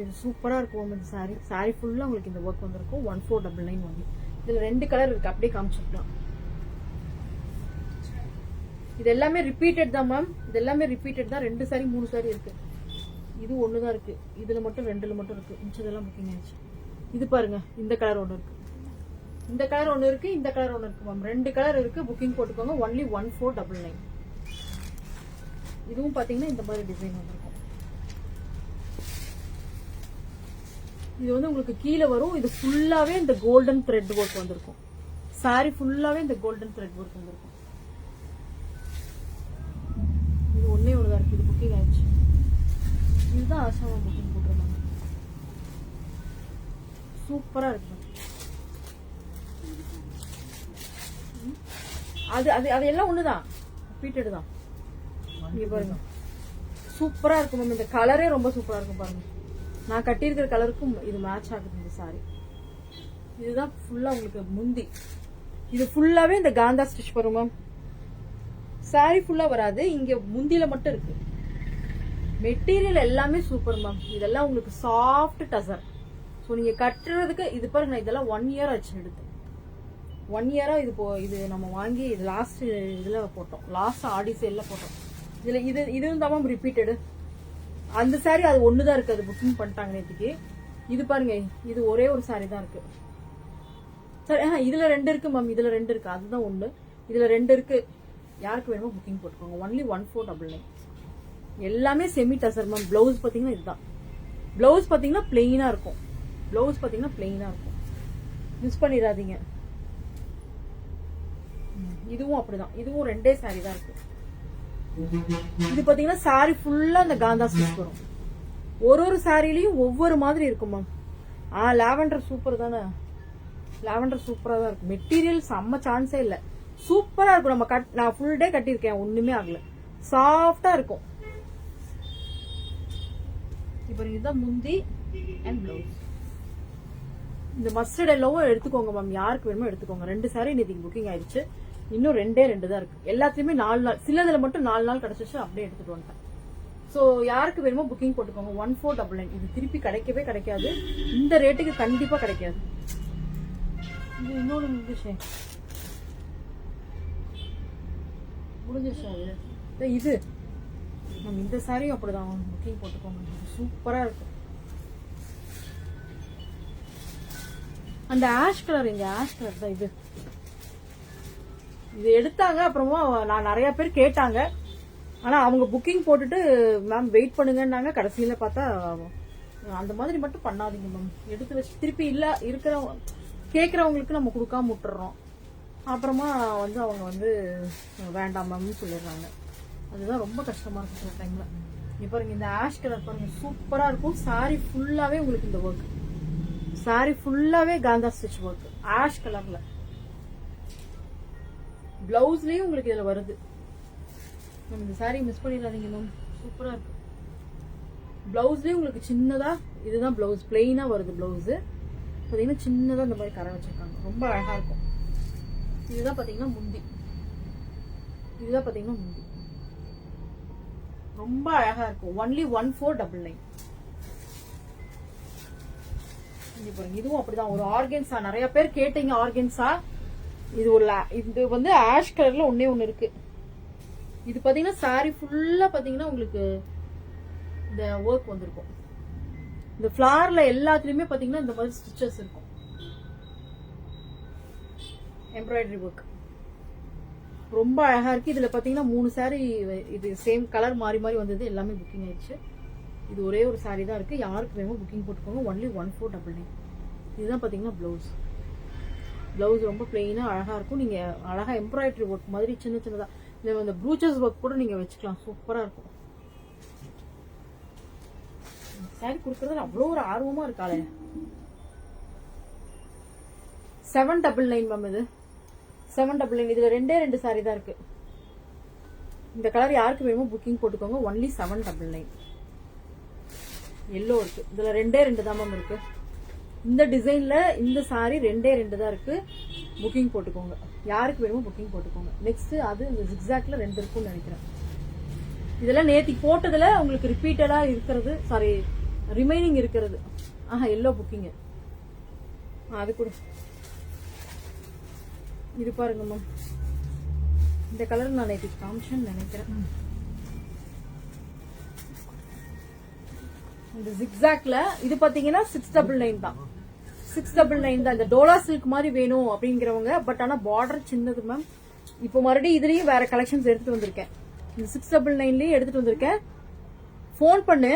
இது சூப்பரா இருக்கும் இந்த சாரி. சாரி ஃபுல்லா உங்களுக்கு இந்த ஒர்க் வந்திருக்கும். 1499 வந்து இதுல 2 கலர் இருக்கு. அப்படியே காமிச்சிருக்கலாம். இது எல்லாமே ரிப்பீட்டட் தான் மேம். இது எல்லாமே ரிப்பீட்டட் தான். 2 சாரி 3 சாரி இருக்கு. இது ஒண்ணுதான் இருக்கு. இதுல மட்டும் 2ல மட்டும் இருக்கு. மிச்சதெல்லாம் புக்கிங் ஆயிடுச்சு. இது பாருங்க, இந்த கலர் ஒண்ணு இருக்கு, இந்த கலர் ஒண்ணு இருக்கு, இந்த கலர் ஒண்ணு இருக்கு மேம். 2 கலர் இருக்கு. புக்கிங் போட்டுக்கோங்க. ஒன்லி 1499. இதுவும் பாத்தீங்கன்னா இந்த மாதிரி டிசைன் வந்திருக்கும். இது வந்து உங்களுக்கு கீழே வரும். இது ஃபுல்லாவே இந்த கோல்டன் த்ரெட் ஒர்க் வந்திருக்கும். சாரி ஃபுல்லாவே இந்த கோல்டன் த்ரெட் ஒர்க் வந்திருக்கும். இது ஒன்னே ஒண்ணுதான் இருக்கு. இது புக்கிங் ஆயிடுச்சு. இதுதான் ஆசாமா புக்கிங் போட்டிருந்தாங்க. சூப்பரா இருக்கு. அது அது அது எல்லாம் ஒண்ணுதான். ரிப்பீட்டட் தான். இங்க பாருங்க, சூப்பரா இருக்கும் மேம். இந்த கலரே ரொம்ப சூப்பரா இருக்கும் பாருங்க. நான் கட்டியிருக்கிற கலருக்கும் இது மேட்ச் ஆகுது இந்த சாரி. இதுதான் ஃபுல்லா உங்களுக்கு முந்தி. இது ஃபுல்லாவே இந்த காந்தா ஸ்டிச் வரும் மேம். சாரி ஃபுல்லா வராது. இங்க முந்தில மட்டும் இருக்கு. மெட்டீரியல் எல்லாமே சூப்பர் மேம். இதெல்லாம் உங்களுக்கு சாஃப்ட் டசர். ஸோ நீங்க கட்டுறதுக்கு இது பாருங்க. இதெல்லாம் 1 இயர் ஆச்சு எடுத்து. 1 இயரா இது நம்ம வாங்கி இது லாஸ்ட் இதுல போட்டோம். லாஸ்ட் ஆடி சேல்ல போட்டோம். இதுல இதுவும் தான் மேம் ரிப்பீட்டடு. அந்த சாரி அது ஒண்ணுதான் இருக்கு. அது புக்கிங் பண்ணிட்டாங்க நேற்றுக்கு. இது பாருங்க, இது ஒரே ஒரு சாரி தான் இருக்கு. சரி, இதுல 2 இருக்கு மேம். இதுல 2 இருக்கு. அதுதான் ஒண்ணு. இதுல 2 இருக்கு. யாருக்கு வேணுமோ புக்கிங் போட்டுக்கோங்க. ஒன்லி 1499. எல்லாமே செமி டசர் மேம். பிளவுஸ் பாத்தீங்கன்னா இதுதான். பிளவுஸ் பாத்தீங்கன்னா பிளெயினா இருக்கும். பிளவுஸ் பாத்தீங்கன்னா பிளெயினா இருக்கும். மிஸ் பண்ணிடாதீங்க. இதுவும் அப்படிதான். இதுவும் 2 சாரி தான் இருக்கு. இது பாத்தீங்கன்னா சாரி ஃபுல்லா இந்த காந்தா ஸ்டிச் வரும். ஒரு சாரிலையும் ஒவ்வொரு மாதிரி இருக்கும் மேம். லாவெண்டர் சூப்பர் தானே. லாவெண்டர் சூப்பரா தான் இருக்கு. மெட்டீரியல் செம்ம சான்ஸே இல்ல. சூப்பரா இருக்கும். நான் ஃபுல் டே கட்டியிருக்கேன். ஒண்ணுமே ஆகல. சாஃப்டா இருக்கும். இப்ப இதுதான் முந்தி அண்ட் பிளவுஸ். இந்த மஸ்டர்ட் எல்லோவும் எடுத்துக்கோங்க மேம். யாருக்கு வேணுமோ எடுத்துக்கோங்க. 2 சாரி இன்னைக்கு புக்கிங் ஆயிடுச்சு. இன்னும் 2 தான் இருக்கு. எல்லாத்தையுமே 4 நாள். சிலதுல மட்டும் 4 நாள் கிடைச்சிச்சு. அப்படியே எடுத்துட்டு வந்துட்டேன். சோ யாருக்கு வேணுமோ புக்கிங் போட்டுக்கோங்க. 1499. இது திருப்பி கிடைக்கவே கிடைக்காது. இந்த ரேட்டுக்கு கண்டிப்பா கிடைக்காது. இது இன்னொரு விஷயம் முடிஞ்சிருச்சா? இது நம்ம இந்த சாரியும் அப்படிதான். புக்கிங் போட்டுக்கோங்க. சூப்பரா இருக்கு. அந்த ஆஷ் கலர், இங்க ஆஷ் கலர் தான். இது எடுத்தாங்க. அப்புறமா நான் நிறைய பேர் கேட்டாங்க. ஆனா அவங்க புக்கிங் போட்டுட்டு மேம் வெயிட் பண்ணுங்கன்னாங்க. கடைசியில பார்த்தா அந்த மாதிரி மட்டும் பண்ணாதீங்க மேம். எடுத்து வச்சு திருப்பி இல்ல இருக்கிறவங்க கேட்கறவங்களுக்கு நம்ம கொடுக்காம விட்டுறோம். அப்புறமா வந்து அவங்க வந்து வேண்டாம் மேம்னு சொல்லிடுறாங்க. அதுதான் ரொம்ப கஷ்டமா இருக்கும் சில டைம்ல. இப்ப பாருங்க, இந்த ஆஷ் கலர் பாருங்க, சூப்பரா இருக்கும். சாரி ஃபுல்லாவே உங்களுக்கு இந்த ஒர்க். சாரி ஃபுல்லாவே காந்தா ஸ்டிச் ஒர்க் ஆஷ் கலர்ல. பிளவுஸ்லயும் உங்களுக்கு இதுல வருது. இந்த சாரி மிஸ் பண்ணிடாதீங்க மேம். சூப்பரா இருக்கு. பிளவுஸ்லயும் உங்களுக்கு சின்னதா இதுதான் பிளவுஸ். பிளெயினா வருது பிளவுஸ். பாத்தீங்கன்னா சின்னதா இந்த மாதிரி கரை வச்சிருக்காங்க. ரொம்ப அழகா இருக்கும். இதுதான் பாத்தீங்கன்னா முந்தி. இதுதான் பாத்தீங்கன்னா முந்தி. ரொம்ப அழகா இருக்கும். ஒன்லி 1499. இதுவும் அப்படிதான். ஒரு ஆர்கன்ஸா நிறைய பேர் கேட்டீங்க. ஆர்கன்ஸா இது இது வந்து ஆஷ் கலர்ல ஒண்ணு இருக்கு. இது பாத்தீங்கன்னா சாரி ஃபுல்லா பாத்தீங்கன்னா உங்களுக்கு இந்த ஒர்க் வந்திருக்கும். இந்த ஃபிளார்ல எல்லாத்துலயுமே பாத்தீங்கன்னா இந்த மாதிரி ஸ்டிச்சஸ் இருக்கும். எம்ப்ராய்டரி ஒர்க் ரொம்ப அழகா இருக்கு. இதுல பாத்தீங்கன்னா 3 சாரி இது சேம் கலர் மாறி மாறி வந்தது. எல்லாமே புக்கிங் ஆயிடுச்சு. இது ஒரே ஒரு saree தான் இருக்கு. யாருக்கு வேணுமோ புக்கிங் போட்டுக்கோங்க. ஒன்லி 1499. இதுதான் பாத்தீங்கன்னா பிளவுஸ். பிளவுஸ் ரொம்ப பிளெயினா அழகா இருக்கும். நீங்க அழகா எம்ப்ராய்டரி ஒர்க் மாதிரி சின்ன சின்னதா இந்த ப்ரூச்சஸ் ஒர்க் கூட நீங்க வச்சுக்கலாம். சூப்பரா இருக்கும். சாரி கொடுக்கறதுல அவ்வளோ ஒரு ஆர்வமா இருக்காளே. 799 மேம். இது 799. இதுல ரெண்டு சாரி தான் இருக்கு. இந்த கலர் யாருக்கு வேணுமோ புக்கிங் போட்டுக்கோங்க. ஒன்லி 799. எல்லோ இருக்கு. இதுல ரெண்டு தான் மேம் இருக்கு. இந்த டிசைன்ல இந்த சாரி ரெண்டே தான் இருக்கு. புக்கிங் போட்டுக்கோங்க. யாருக்கு வேணுமோ புக்கிங் போட்டுக்கோங்க. நெக்ஸ்ட் அது இந்த ஜிக்ஸாக்ல 2 இருக்கும்னு நினைக்கிறேன். இதெல்லாம் நேத்தி போட்டதுல உங்களுக்கு ரிப்பீட்டடா இருக்கிறது, சாரி ரிமைனிங் இருக்கிறது. Yellow booking. அது கூட இது பாருங்க மேம். இந்த கலர் நான் நேத்தி காமிச்சேன்னு நினைக்கிறேன். இந்த ஜிக்ஸாக்ல இது பாத்தீங்கன்னா 699 தான். 699 தான். இந்த டோலா சில்க் மாதிரி வேணும் அப்படிங்கிறவங்க. பட் ஆனா பார்டர் சின்னது மேம். இப்போ மறுபடியும் இதுலயும் வேற கலெக்ஷன்ஸ் எடுத்துட்டு வந்திருக்கேன். இந்த 699லயும் எடுத்துட்டு வந்திருக்கேன். ஃபோன் பண்ணு.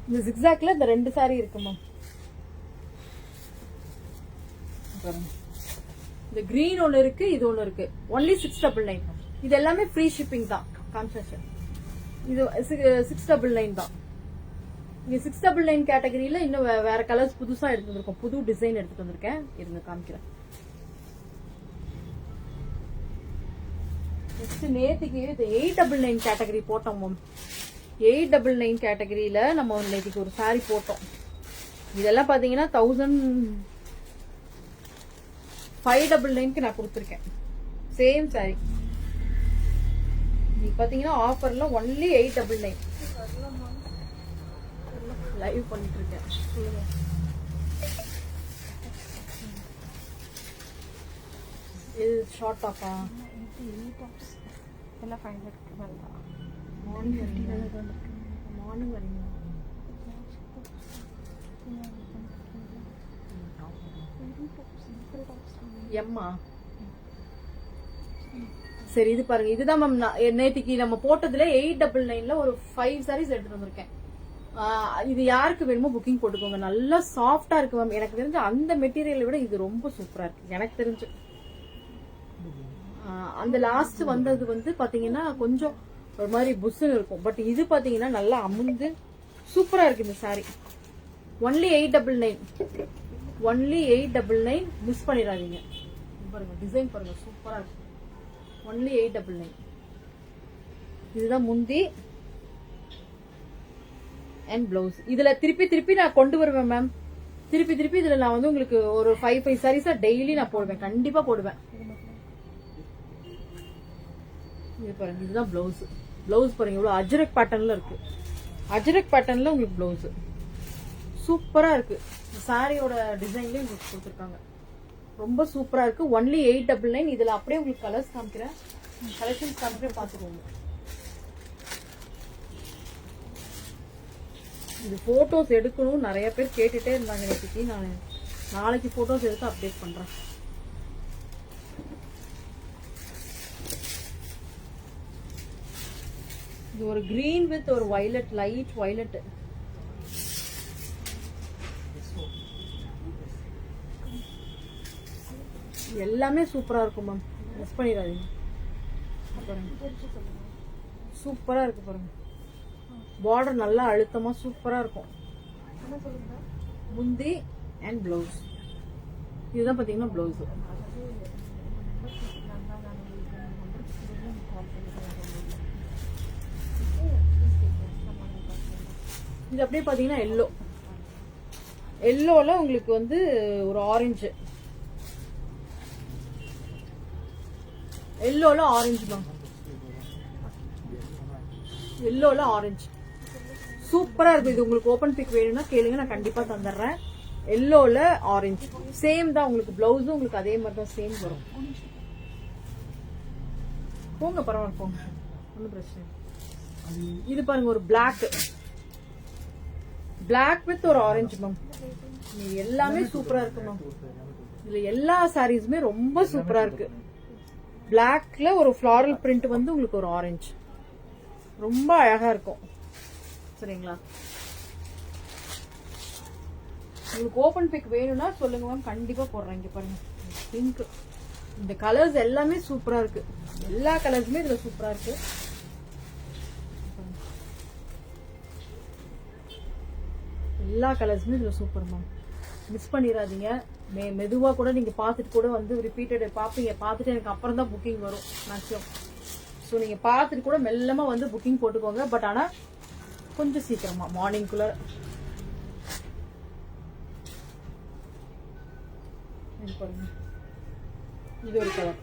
இந்த ஜிக்ஸாக்ல இந்த 2 saree இருக்கு மேம். இந்த கிரீன் ஒன்னு இருக்கு, இது ஒன்னு இருக்கு. ஒன்லி 699. இது எல்லாமே ஃப்ரீ ஷிப்பிங் தான். கான்செப்ஷன் இது 699 தான். இங்க 699 கேட்டகரியில இன்னும் வேற கலர்ஸ் புதுசா எடுத்து வந்திருக்கோம். புது டிசைன் எடுத்துட்டு வந்திருக்கேன். இருங்க காமிக்கிறேன். நெக்ஸ்ட் நேத்துக்கு இது 899 கேட்டகரி போட்டோம் மேம். 899 கேட்டகரியில நம்ம நேற்றுக்கு ஒரு சாரி போட்டோம். இதெல்லாம் பாத்தீங்கன்னா 1599க்கு நான் கொடுத்துருக்கேன். Same sorry. நீ பாத்தீங்கன்னா ஆஃபர்ல ஒன்லி 899. லைவ் பண்ணிட்டு இருக்கேன். இது ஷார்ட் டாப்பா? எல்லாம் 500 மேல தான். மார்னிங் வரீங்க. எம்மா சரி இது பாருங்க. இதுதான் மேம் நேத்திக்கு நம்ம போட்டதுல 899ல ஒரு 5 sarees எடுத்துட்டு வந்திருக்கேன். இது யாருக்கு வேணுமோ புக்கிங் போட்டுக்கோங்க. நல்லா சாஃப்டா இருக்கு மேம். எனக்கு தெரிஞ்ச அந்த மெட்டீரியலை விட இது ரொம்ப சூப்பரா இருக்கு எனக்கு தெரிஞ்சு. அந்த லாஸ்ட் வந்தது வந்து பாத்தீங்கன்னா கொஞ்சம் ஒரு மாதிரி புஷ்ன்னு இருக்கும். பட் இது பாத்தீங்கன்னா நல்லா அமுந்து சூப்பரா இருக்கு இந்த சாரி. ஒன்லி 899. ஒன்லி 899. மிஸ் பண்ணிடாதீங்க. பாருங்க டிசைன் பாருங்க சூப்பரா இருக்கு. ஒன்லி 899. இதுதான் முந்தி அண்ட் பிளவுஸ். இதுல திருப்பி நான் கொண்டு வருவேன் மேம். திருப்பி இதுல நான் வந்து உங்களுக்கு ஒரு 5 sarees டெய்லி நான் போடுவேன். கண்டிப்பா போடுவேன். இது பாருங்க. இதுதான் பிளவுஸ். பிளவுஸ் பாருங்க இவ்வளவு அஜ்ரக் பேட்டர்ன்ல இருக்கு. அஜ்ரக் பேட்டர்ன்ல உங்களுக்கு பிளவுஸ் சூப்பரா இருக்கு. சாரியோட டிசைன்லயும் உங்களுக்கு கொடுத்துருக்காங்க. ரொம்ப சூப்பரா இருக்கு. ஒன்லி 899. இதுல அப்படியே உங்களுக்கு கலர்ஸ் காமிக்கிறேன். கலெக்ஷன்ஸ் காமிக்கிறேன் பாத்துக்கோங்க. இது போட்டோஸ் எடுக்கணும் நிறைய பேர் கேட்டுட்டே இருந்தாங்க நேற்றுக்கு. நான் நாளைக்கு போட்டோஸ் எடுத்து அப்டேட் பண்றேன். இது ஒரு கிரீன் வித் ஒரு வயலட், லைட் வயலட். எல்லாமே சூப்பரா இருக்கும் மேம். மிஸ் பண்ணிடாதீங்க. சூப்பரா இருக்கு பாருங்க. பார்டர் நல்லா அழுத்தமா சூப்பரா இருக்கும். முந்தி அண்ட் பிளவுஸ். இதுதான் பாத்தீங்கன்னா பிளவுஸ். இது அப்படியே பாத்தீங்கன்னா எல்லோ. எல்லோல உங்களுக்கு வந்து ஒரு ஆரஞ்சு. எல்லோல ஆரஞ்சு மேம். எல்லோல ஆரஞ்சு சூப்பரா இருக்கு. இது உங்களுக்கு ஓபன் பிக் வேணும்னா கேளுங்க, நான் கண்டிப்பா தந்துடுறேன். எல்லோல ஆரஞ்சு சேம் தான். உங்களுக்கு பிளவுஸும் உங்களுக்கு அதே மாதிரி தான் சேம் வரும். போங்க பரவாயில்ல போங்க, ஒன்றும் பிரச்சனை. இது பாருங்க ஒரு பிளாக் வித் ஒரு ஆரஞ்சு மேம். எல்லாமே சூப்பரா இருக்கு மேம். இதுல எல்லா சாரீஸுமே ரொம்ப சூப்பரா இருக்கு. பிளாக்ல ஒரு ஃபிளாரல் பிரிண்ட் வந்து உங்களுக்கு ஒரு ஆரஞ்சு. ரொம்ப அழகா இருக்கும். சரிங்களா? உங்களுக்கு ஓபன் பிக் வேணும்னா சொல்லுங்க மேம், கண்டிப்பா போடுறேன். இங்க பாருங்க, பிங்க். இந்த கலர்ஸ் எல்லாமே சூப்பரா இருக்கு. எல்லா கலர்ஸுமே இதுல சூப்பரா இருக்கு. எல்லா கலர்ஸுமே இதுல சூப்பர் மேம். மிஸ் பண்ணிடாதீங்க. மெதுவா கூட நீங்க பார்த்துட்டு கூட வந்து ரிப்பீட்டட் பார்ப்பீங்க. பார்த்துட்டு எனக்கு அப்புறம் தான் புக்கிங் வரும் மேக்ஸிமம். ஸோ நீங்க பார்த்துட்டு கூட மெல்லமா வந்து புக்கிங் போட்டுக்கோங்க. பட் ஆனா கொஞ்சம் சீக்கிரமா மார்னிங்குள்ள. பாருங்க, இது ஒரு கலர்,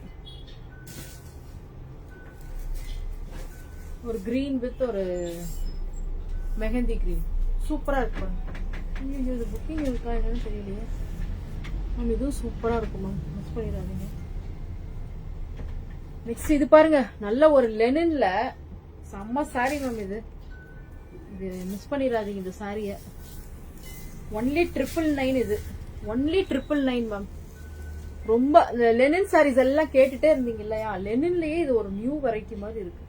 ஒரு கிரீன் வித் ஒரு மெஹந்தி கிரீன். சூப்பரா இருக்கு. இது புக்கிங் இருக்கா என்னன்னு தெரியலையே மேம். இதுவும் சூப்பரா இருக்கும் மேம், மிஸ் பண்ணிடாதீங்க. நெக்ஸ்ட் இது பாருங்க, நல்ல ஒரு லெனின்ல செம்ம சாரி மேம். இது மிஸ் பண்ணிடாதீங்க இந்த சாரிய. ஒன்லி 999. இது ஒன்லி 999 மேம். ரொம்ப லெனின் சாரீஸ் எல்லாம் கேட்டுட்டே இருந்தீங்க இல்லையா? லெனின்லயே இது ஒரு நியூ வெரைட்டி மாதிரி இருக்கு.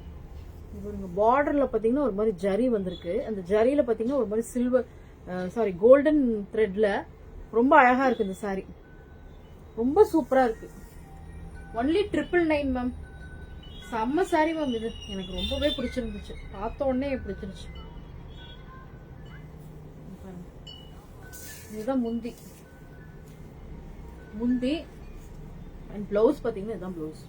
இது பார்டர்ல பாத்தீங்கன்னா ஒரு மாதிரி ஜரி வந்திருக்கு. அந்த ஜரியில பாத்தீங்கன்னா ஒரு மாதிரி சில்வர் கோல்டன் த்ரெட்ல ரொம்ப அழகா இருக்கு இந்த சாரி. ரொம்ப சூப்பரா இருக்கு. Only 999 ma'am. செம்ம சாரி மேம். இது எனக்கு ரொம்பவே பிடிச்சிருந்துச்சு. பார்த்த உடனே பிடிச்சிருச்சு. இதுதான் முந்தி அண்ட் பிளவுஸ் பாத்தீங்கன்னா இதுதான் பிளவுஸ்.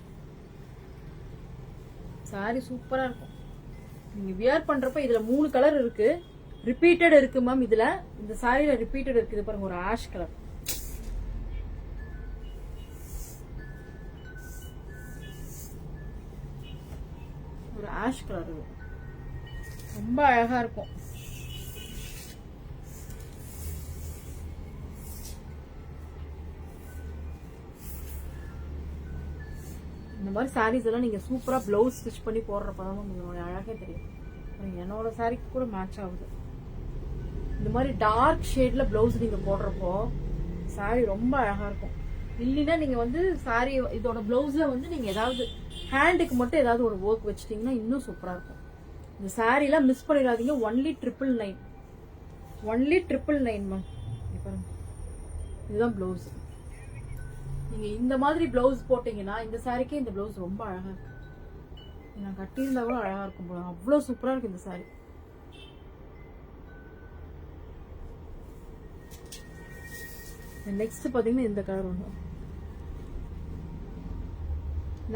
சாரி சூப்பரா இருக்கும். நீங்க வியர் பண்றப்ப இதுல 3 கலர் இருக்கு. ரிப்பீட்டட் இருக்கு மேம். இதுல இந்த சாரியில ரிப்பீட்டட் இருக்கு. இது பாருங்க, ஒரு ஆஷ் கலர், ஒரு ஆஷ் கலர். ரொம்ப அழகா இருக்கும். இந்த மாதிரி சாரீஸ் எல்லாம் நீங்க சூப்பரா பிளவுஸ் ஸ்டிச் பண்ணி போடுறப்பதான் உங்களோட அழகே தெரியும். என்னோட சாரிக்கு கூட மேட்ச் ஆகுது. இந்த மாதிரி டார்க் ஷேட்ல பிளவுஸ் நீங்க போடுறப்போ சாரி ரொம்ப அழகா இருக்கும். இல்லைன்னா நீங்க வந்து சாரி இதோட பிளவுஸ்ல வந்து நீங்க ஏதாவது ஹேண்டுக்கு மட்டும் ஏதாவது ஒரு ஒர்க் வச்சிட்டீங்கன்னா இன்னும் சூப்பரா இருக்கும். இந்த சாரி எல்லாம் மிஸ் பண்ணிடாதீங்க. ஒன்லி 999. Only 999 ma'am. இதுதான் பிளவுஸ். நீங்க இந்த மாதிரி பிளவுஸ் போட்டீங்கன்னா இந்த சாரிக்கே இந்த பிளவுஸ் ரொம்ப அழகா இருக்கு. நான் கட்டியிருந்தா கூட அழகா இருக்கும் போல, அவ்வளவு சூப்பரா இருக்கு இந்த சாரி. நெக்ஸ்ட் பாத்தீங்கன்னா இந்த கலர் ஒண்ணு.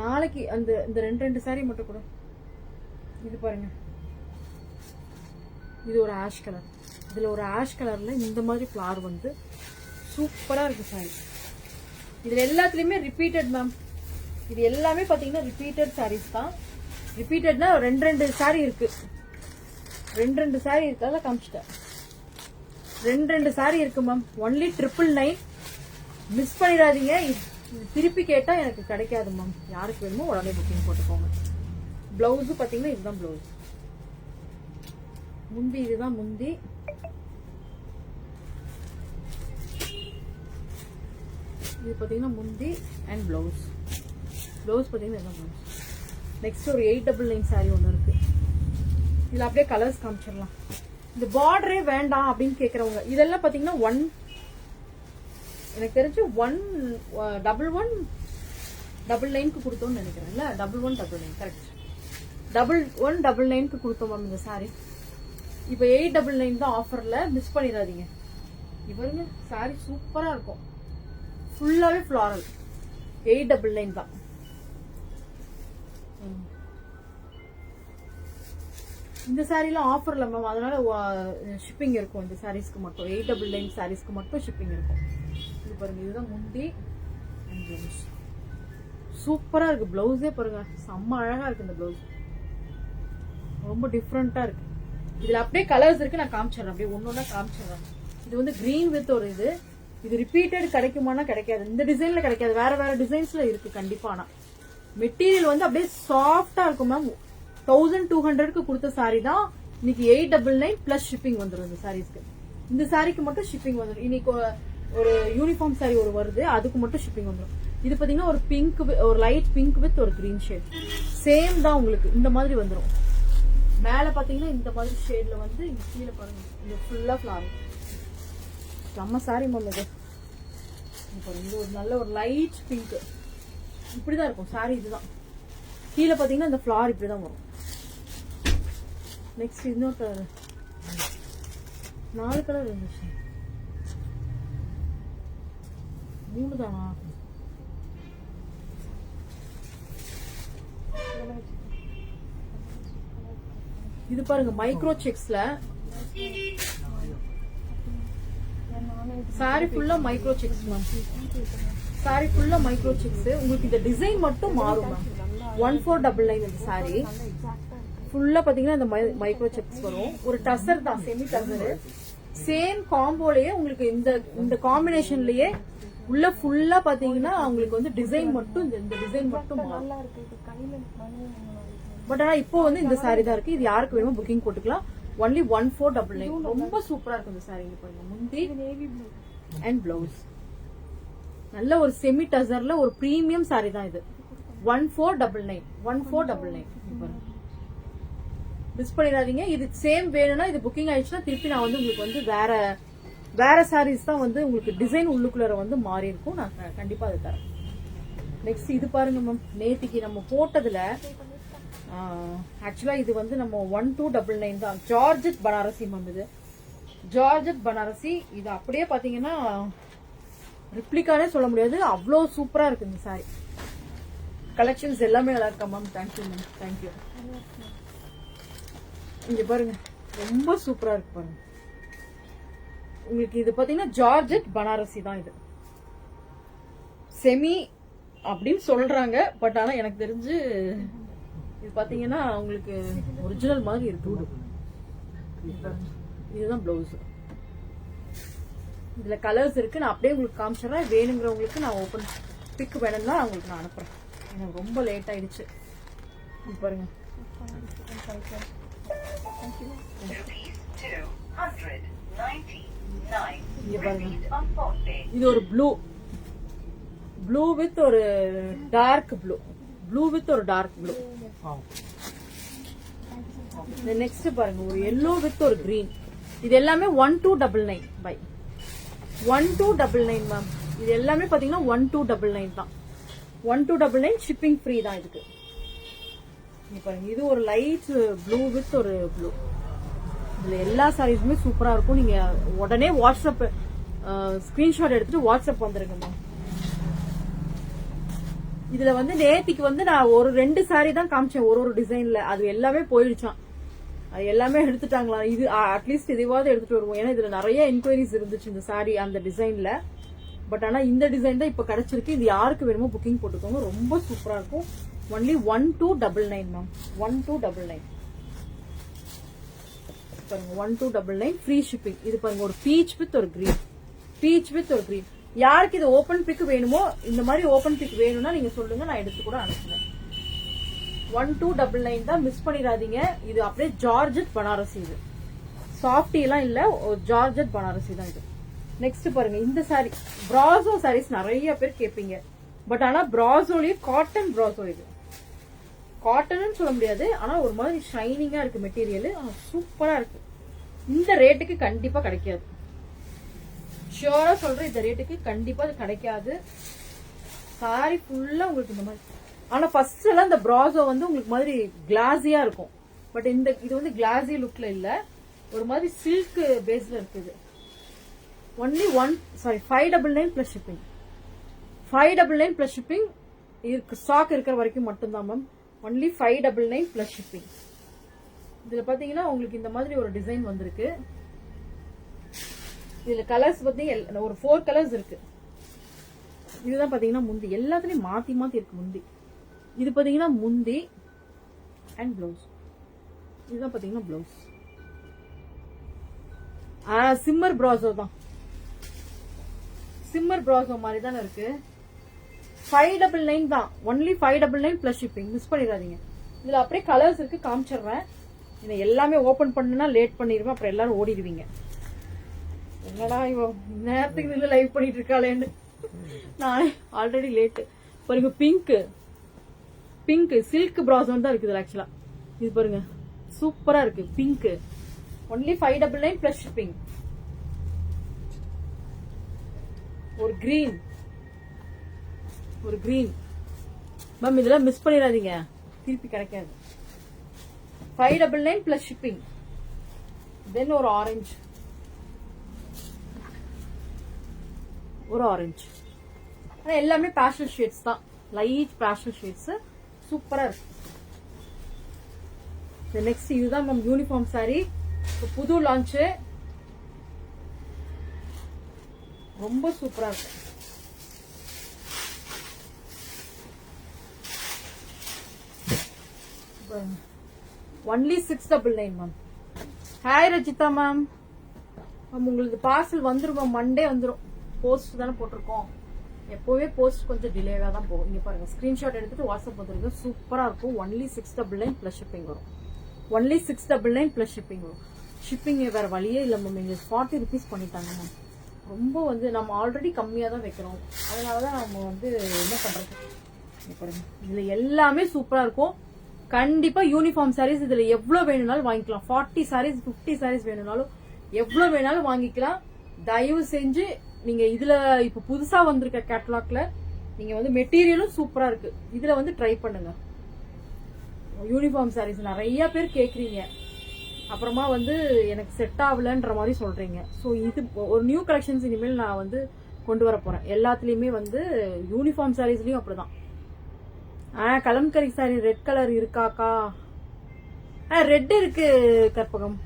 நாளைக்கு அந்த இந்த ரெண்டு சாரி மட்டும் கூட. இது பாருங்க, இது ஒரு ஆஷ் கலர். இதுல ஒரு ஆஷ் கலர்ல இந்த மாதிரி ஃபிளவர் வந்து சூப்பரா இருக்கு சாரி. இதுல எல்லாத்துலயுமே ரிப்பீட்டட் மேம். இது எல்லாமே பாத்தீங்கன்னா ரிப்பீட்டட் சாரீஸ் தான். ரிப்பீட்டட்னா 2 சாரி இருக்கு. 2 சாரி இருக்கு. அதெல்லாம் காமிச்சிட்டேன். 2 சாரி இருக்கு மேம். ஒன்லி 999. மிஸ் பண்ணிடாதீங்க. இது திருப்பி கேட்டா எனக்கு கிடைக்காது மேம். யாருக்கு வேணுமோ உடனே புக்கிங் போட்டுக்கோங்க. பிளவுஸ் பாத்தீங்கன்னா இதுதான் பிளவுஸ். முந்தி இதுதான் முந்தி. இது பாத்தீங்கன்னா முந்தி அண்ட் பிளவுஸ். பிளவுஸ் பாத்தீங்கன்னா இதுதான் பிளவுஸ். நெக்ஸ்ட் ஒரு 899 சாரி ஒன்று இருக்கு. இதுல அப்படியே கலர்ஸ் காமிச்சிடலாம். இந்த பார்டரே வேண்டாம் அப்படின்னு கேக்குறவங்க இதெல்லாம் பாத்தீங்கன்னா எனக்கு தெரிஞ்சு 1199 கொடுத்தோம்னு நினைக்கிறேன். இல்ல 1199 கரெக்ட். 1199 கொடுத்தோம் மேம் இந்த சாரி. இப்ப 899 தான் ஆஃபர்ல. மிஸ் பண்ணிடாதீங்க. இவருங்க சாரி சூப்பரா இருக்கும். ஃபுல்லாவே ஃபிளாரல். 899 தான். இந்த சாரிலாம் ஆஃபர்ல மேம். அதனால ஷிப்பிங் இருக்கும் இந்த சாரீஸ்க்கு மட்டும். 899 சாரீஸ்க்கு மட்டும் ஷிப்பிங் இருக்கும். இது பாருங்க, இதுதான் முந்தி. சூப்பரா இருக்கு. பிளவுஸே பாருங்க, செம்ம அழகா இருக்கு. இந்த பிளவுஸ் ரொம்ப டிஃப்ரெண்டா இருக்கு. இதுல அப்படியே கலர்ஸ் இருக்கு. நான் காமிச்சிடுறேன். அப்படியே ஒன்னொன்னா காமிச்சிடுறேன். இது வந்து கிரீன் வித் ஒரு இது ரிப்பீட்டட் கிடைக்குமானா கிடைக்காது. இந்த டிசைன்ல கிடைக்காது. வேற வேற டிசைன்ஸ்ல இருக்கு கண்டிப்பா. ஆனா மெட்டீரியல் வந்து அப்படியே சாஃப்டா இருக்கும் மேம். 1200க்கு கொடுத்த சாரி தான் இன்னைக்கு 899 பிளஸ் ஷிப்பிங் வந்துடும் இந்த சாரீஸ்க்கு. இந்த சாரிக்கு மட்டும் ஷிப்பிங் வந்துடும். இன்னைக்கு ஒரு யூனிஃபார்ம் சாரி ஒரு வருது, அதுக்கு மட்டும் ஷிப்பிங் வந்துடும். இது பாத்தீங்கன்னா ஒரு பிங்க், ஒரு லைட் பிங்க் வித் ஒரு கிரீன் ஷேட். சேம் தான் உங்களுக்கு இந்த மாதிரி வந்துடும். மேல பாத்தீங்கன்னா இந்த மாதிரி ஷேட்ல வந்து இங்க கீழே பாருங்க இது ஃபுல்லா ஃபிளார். செம்ம சாரி மேம் இது. இது பாருங்க இது ஒரு நல்ல ஒரு லைட் பிங்க். இப்படிதான் இருக்கும் சாரி. இதுதான் கீழே பாத்தீங்கன்னா இந்த ஃபிளார் இப்படிதான் வரும். நெக்ஸ்ட் இன்னொரு கலர் 4 கலர் இருந்துச்சு. 3 தானா? இது பாருங்க மைக்ரோ செக்ஸ்ல சாரி ஃபுல்லா மைக்ரோ செக்ஸ் மேம். சாரி ஃபுல்லா மைக்ரோ செக்ஸ். உங்களுக்கு இந்த டிசைன் மட்டும் மாறும் மேம். 1499 இந்த சாரி ஃபுல்லா பாத்தீங்கன்னா இந்த மைக்ரோ செக்ஸ் வரும். ஒரு டசர் தான், செமி டசர். சேம் காம்போலயே உங்களுக்கு இந்த காம்பினேஷன்லயே உள்ள ஃபுல்லா பாத்தீங்கன்னா உங்களுக்கு வந்து டிசைன் மட்டும் இந்த டிசைன் மட்டும் மாறும். பட் ஆனா இப்போ வந்து இந்த சாரி தான் இருக்கு. இது யாருக்கு வேணுமோ புக்கிங் போட்டுக்கலாம். ஒன்லி 1499. ரொம்ப சூப்பரா இருக்கும் இந்த சாரி. பாருங்க முந்தி அண்ட் பிளவுஸ் நல்ல ஒரு செமி டசர்ல ஒரு பிரீமியம் சாரி தான் இது. 1499. 1499 மிஸ் பண்ணிடாதீங்க. இது சேம் வேணும்னா இது புக்கிங் ஆயிடுச்சுன்னா திருப்பி நான் வந்து உங்களுக்கு வந்து வேற சாரீஸ் தான் வந்து உங்களுக்கு டிசைன் உள்ளுக்குள்ள வந்து மாறி இருக்கும். நான் கண்டிப்பா அதை தரேன். நெக்ஸ்ட் இது பாருங்க மேம். நேத்திக்கு நம்ம போட்டதுல ஆக்சுவலா இது வந்து நம்ம 1299 தான். Georgette Banarasi ma'am. இது ஜார்ஜெட் பனாரசி. இது அப்படியே பாத்தீங்கன்னா ரிப்ளிகானே சொல்ல முடியாது, அவ்வளோ சூப்பரா இருக்கு இந்த சாரி. கலெக்ஷன்ஸ் எல்லாமே நல்லா இருக்கா மேம்? Thank you ma'am, thank you. இங்க பாருங்க ரொம்ப சூப்பரா இருக்கு பாருங்க. உங்களுக்கு இது பாத்தீங்கன்னா ஜார்ஜெட் பனாரசி தான். இது செமி அப்படின்னு சொல்றாங்க. பட் ஆனா எனக்கு தெரிஞ்சு இது பாத்தீங்கன்னா உங்களுக்கு ஒரிஜினல் மாதிரி இருக்கு. இதுதான் பிளவுஸ். இதுல கலர்ஸ் இருக்கு. நான் அப்படியே உங்களுக்கு காமிச்சிடறேன். வேணுங்கிறவங்களுக்கு நான் ஓபன் பிக் வேணும்னா உங்களுக்கு நான் அனுப்புறேன். எனக்கு ரொம்ப லேட் ஆயிடுச்சு. இது பாருங்க இங்க பாருங்க. இது ஒரு ப்ளூ வித் ஒரு டார்க் ப்ளூ வித் ஒரு டார்க் ப்ளூ. நெக்ஸ்ட் பாருங்க ஒரு எல்லோ வித் ஒரு கிரீன். இது எல்லாமே 1299 பை 1299 மேம். இது எல்லாமே பாத்தீங்கன்னா 1299 தான். 1299 ஷிப்பிங் ஃப்ரீ தான் இதுக்கு. பாருங்க இது ஒரு லைட் ப்ளூ வித் ஒரு ப்ளூ. இதுல எல்லா சாரீஸுமே சூப்பரா இருக்கும். நீங்க உடனே வாட்ஸ்அப் ஸ்கிரீன்ஷாட் எடுத்துட்டு வாட்ஸ்அப் வந்துருங்க மேம். இதுல வந்து நேத்திக்கு வந்து நான் ஒரு 2 சாரி தான் காமிச்சேன் ஒரு டிசைன்ல. அது எல்லாமே போயிடுச்சான். அது எல்லாமே எடுத்துட்டாங்களா? இது அட்லீஸ்ட் இதுவாவது எடுத்துட்டு வருவோம். ஏன்னா இதுல நிறைய என்கொயரிஸ் இருந்துச்சு இந்த சாரி அந்த டிசைன்ல. பட் ஆனா இந்த டிசைன் தான் இப்ப கிடைச்சிருக்கு. இது யாருக்கு வேணுமோ புக்கிங் போட்டுக்கோங்க. ரொம்ப சூப்பரா இருக்கும். Only 1299 ma'am. 1299 பாருங்க. 1299 ஃப்ரீ ஷிப்பிங். இது பாருங்க ஒரு பீச் வித் ஒரு கிரீன். யாருக்கு இது ஓபன் பிக் வேணுமோ, இந்த மாதிரி ஓபன் பிக் வேணும்னா நீங்க சொல்லுங்க, நான் எடுத்து கூட அனுப்புறேன். 1299 தான், மிஸ் பண்ணிடாதீங்க. இது அப்படியே ஜார்ஜெட் பனாரசி. இது சாஃப்டி எல்லாம் இல்ல, ஜார்ஜெட் பனாரசி தான் இது. நெக்ஸ்ட் பாருங்க இந்த சாரி. பிராசோ சாரீஸ் நிறைய பேர் கேட்பீங்க. பட் ஆனா பிராசோலயே காட்டன் பிராசோ. இது காட்டன் சொல்ல முடியாது, ஆனா ஒரு மாதிரி ஷைனிங்கா இருக்கு மெட்டீரியல். சூப்பரா இருக்கு. இந்த ரேட்டுக்கு கண்டிப்பா கிடைக்காது. ஷியோரா சொல்றேன், இந்த ரேட்டுக்கு கண்டிப்பா அது கிடைக்காது. சாரி ஃபுல்லா உங்களுக்கு இந்த மாதிரி. ஆனா ஃபர்ஸ்ட் எல்லாம் இந்த பிராசோ வந்து உங்களுக்கு மாதிரி கிளாஸியா இருக்கும். பட் இது வந்து கிளாஸி லுக்ல இல்ல, ஒரு மாதிரி சில்க் பேஸ்ல இருக்குது. Only 599 plus shipping. 599 plus shipping. Stock இருக்கிற வரைக்கும் மட்டும்தான் மேம். Only 599 plus shipping. இதுல பாத்தீங்கன்னா உங்களுக்கு இந்த மாதிரி ஒரு டிசைன் வந்திருக்கு. இதுல கலர்ஸ் பாத்தீங்கன்னா ஒரு 4 கலர்ஸ் இருக்கு. இதுதான் பாத்தீங்கன்னா முந்தி. எல்லாத்துலயும் மாத்தி இருக்கு முந்தி. இது பாத்தீங்கன்னா முந்தி அண்ட் பிளவுஸ். இதுதான் பாத்தீங்கன்னா பிளவுஸ். சிம்மர் பிராசோ தான். சிம்மர் பிராசோ மாதிரி தானே இருக்கு. 599 தான். Only 599 plus shipping. மிஸ் பண்ணிடாதீங்க. இதுல அப்படியே கலர்ஸ் இருக்கு, காமிச்சிடுறேன். இதை எல்லாமே ஓபன் பண்ணுனா லேட் பண்ணிடுவேன், அப்புறம் எல்லாரும் ஓடிடுவீங்க. என்னடா இவன் நேரத்துக்கு நின்று லைவ் பண்ணிட்டு இருக்காளேன்னு. நான் ஆல்ரெடி லேட்டு. பாருங்க பிங்க் சில்க் பிராசோ தான் இருக்குது ஆக்சுவலா. இது பாருங்க சூப்பரா இருக்கு. Pink only 599 plus shipping. ஒரு கிரீன் மேம், இதெல்லாம் மிஸ் பண்ணிடாதீங்க, திருப்பி கிடைக்காது. 599 பிளஸ் ஷிப்பிங். தென் ஒரு ஆரஞ்சு, ஆனா எல்லாமே பேஸ்டல் ஷேட்ஸ் தான், லைட் பேஸ்டல் ஷேட்ஸ், சூப்பரா இருக்கு. நெக்ஸ்ட் இதுதான் மேம் யூனிஃபார்ம் saree, புது லான்ச், ரொம்ப சூப்பரா இருக்கு. Only 699 ma'am. Hi Rajitha ma'am. உங்களுக்கு பார்சல் வந்துரும், மண்டே வந்துரும். போஸ்ட் தானே போட்டிருக்கோம், எப்போவே போஸ்ட் கொஞ்சம் டிலேவா தான் போகும். இங்க பாருங்க, ஸ்கிரீன்ஷாட் எடுத்துட்டு வாட்ஸ்அப் வந்துருங்க, சூப்பரா இருக்கும். ஒன்லி 699 பிளஸ் ஷிப்பிங் வரும். ஒன்லி 699 பிளஸ் ஷிப்பிங் வரும். ஷிப்பிங் வேற வழியே இல்லை மேம், இங்க 40 ருபீஸ் பண்ணிட்டாங்க மேம். ரொம்ப வந்து நம்ம ஆல்ரெடி கம்மியா தான் வைக்கிறோம், அதனாலதான் நம்ம வந்து என்ன பண்றது. பாருங்க, இதுல எல்லாமே சூப்பரா இருக்கும். கண்டிப்பா யூனிஃபார்ம் சாரீஸ் இதுல எவ்வளவு வேணும்னாலும் வாங்கிக்கலாம். 40 சாரீஸ் 50 சாரீஸ் வேணும்னாலும் எவ்வளவு வேணாலும் வாங்கிக்கலாம். தயவு செஞ்சு நீங்க இதுல இப்ப புதுசா வந்திருக்க கேட்டலாக்ல நீங்க வந்து மெட்டீரியலும் சூப்பரா இருக்கு, இதுல வந்து ட்ரை பண்ணுங்க. யூனிஃபார்ம் சாரீஸ் நிறைய பேர் கேக்குறீங்க, அப்புறமா வந்து எனக்கு செட் ஆகலன்ற மாதிரி சொல்றீங்க. ஸோ இது ஒரு நியூ கலெக்ஷன்ஸ் இனிமேல் நான் வந்து கொண்டு வர போறேன். எல்லாத்துலயுமே வந்து யூனிஃபார்ம் சாரீஸ்லயும் அப்படிதான். கலம்கரி சாரி ரெட் கலர் இருக்காக்கா? ரெட் இருக்கு கற்பகம்,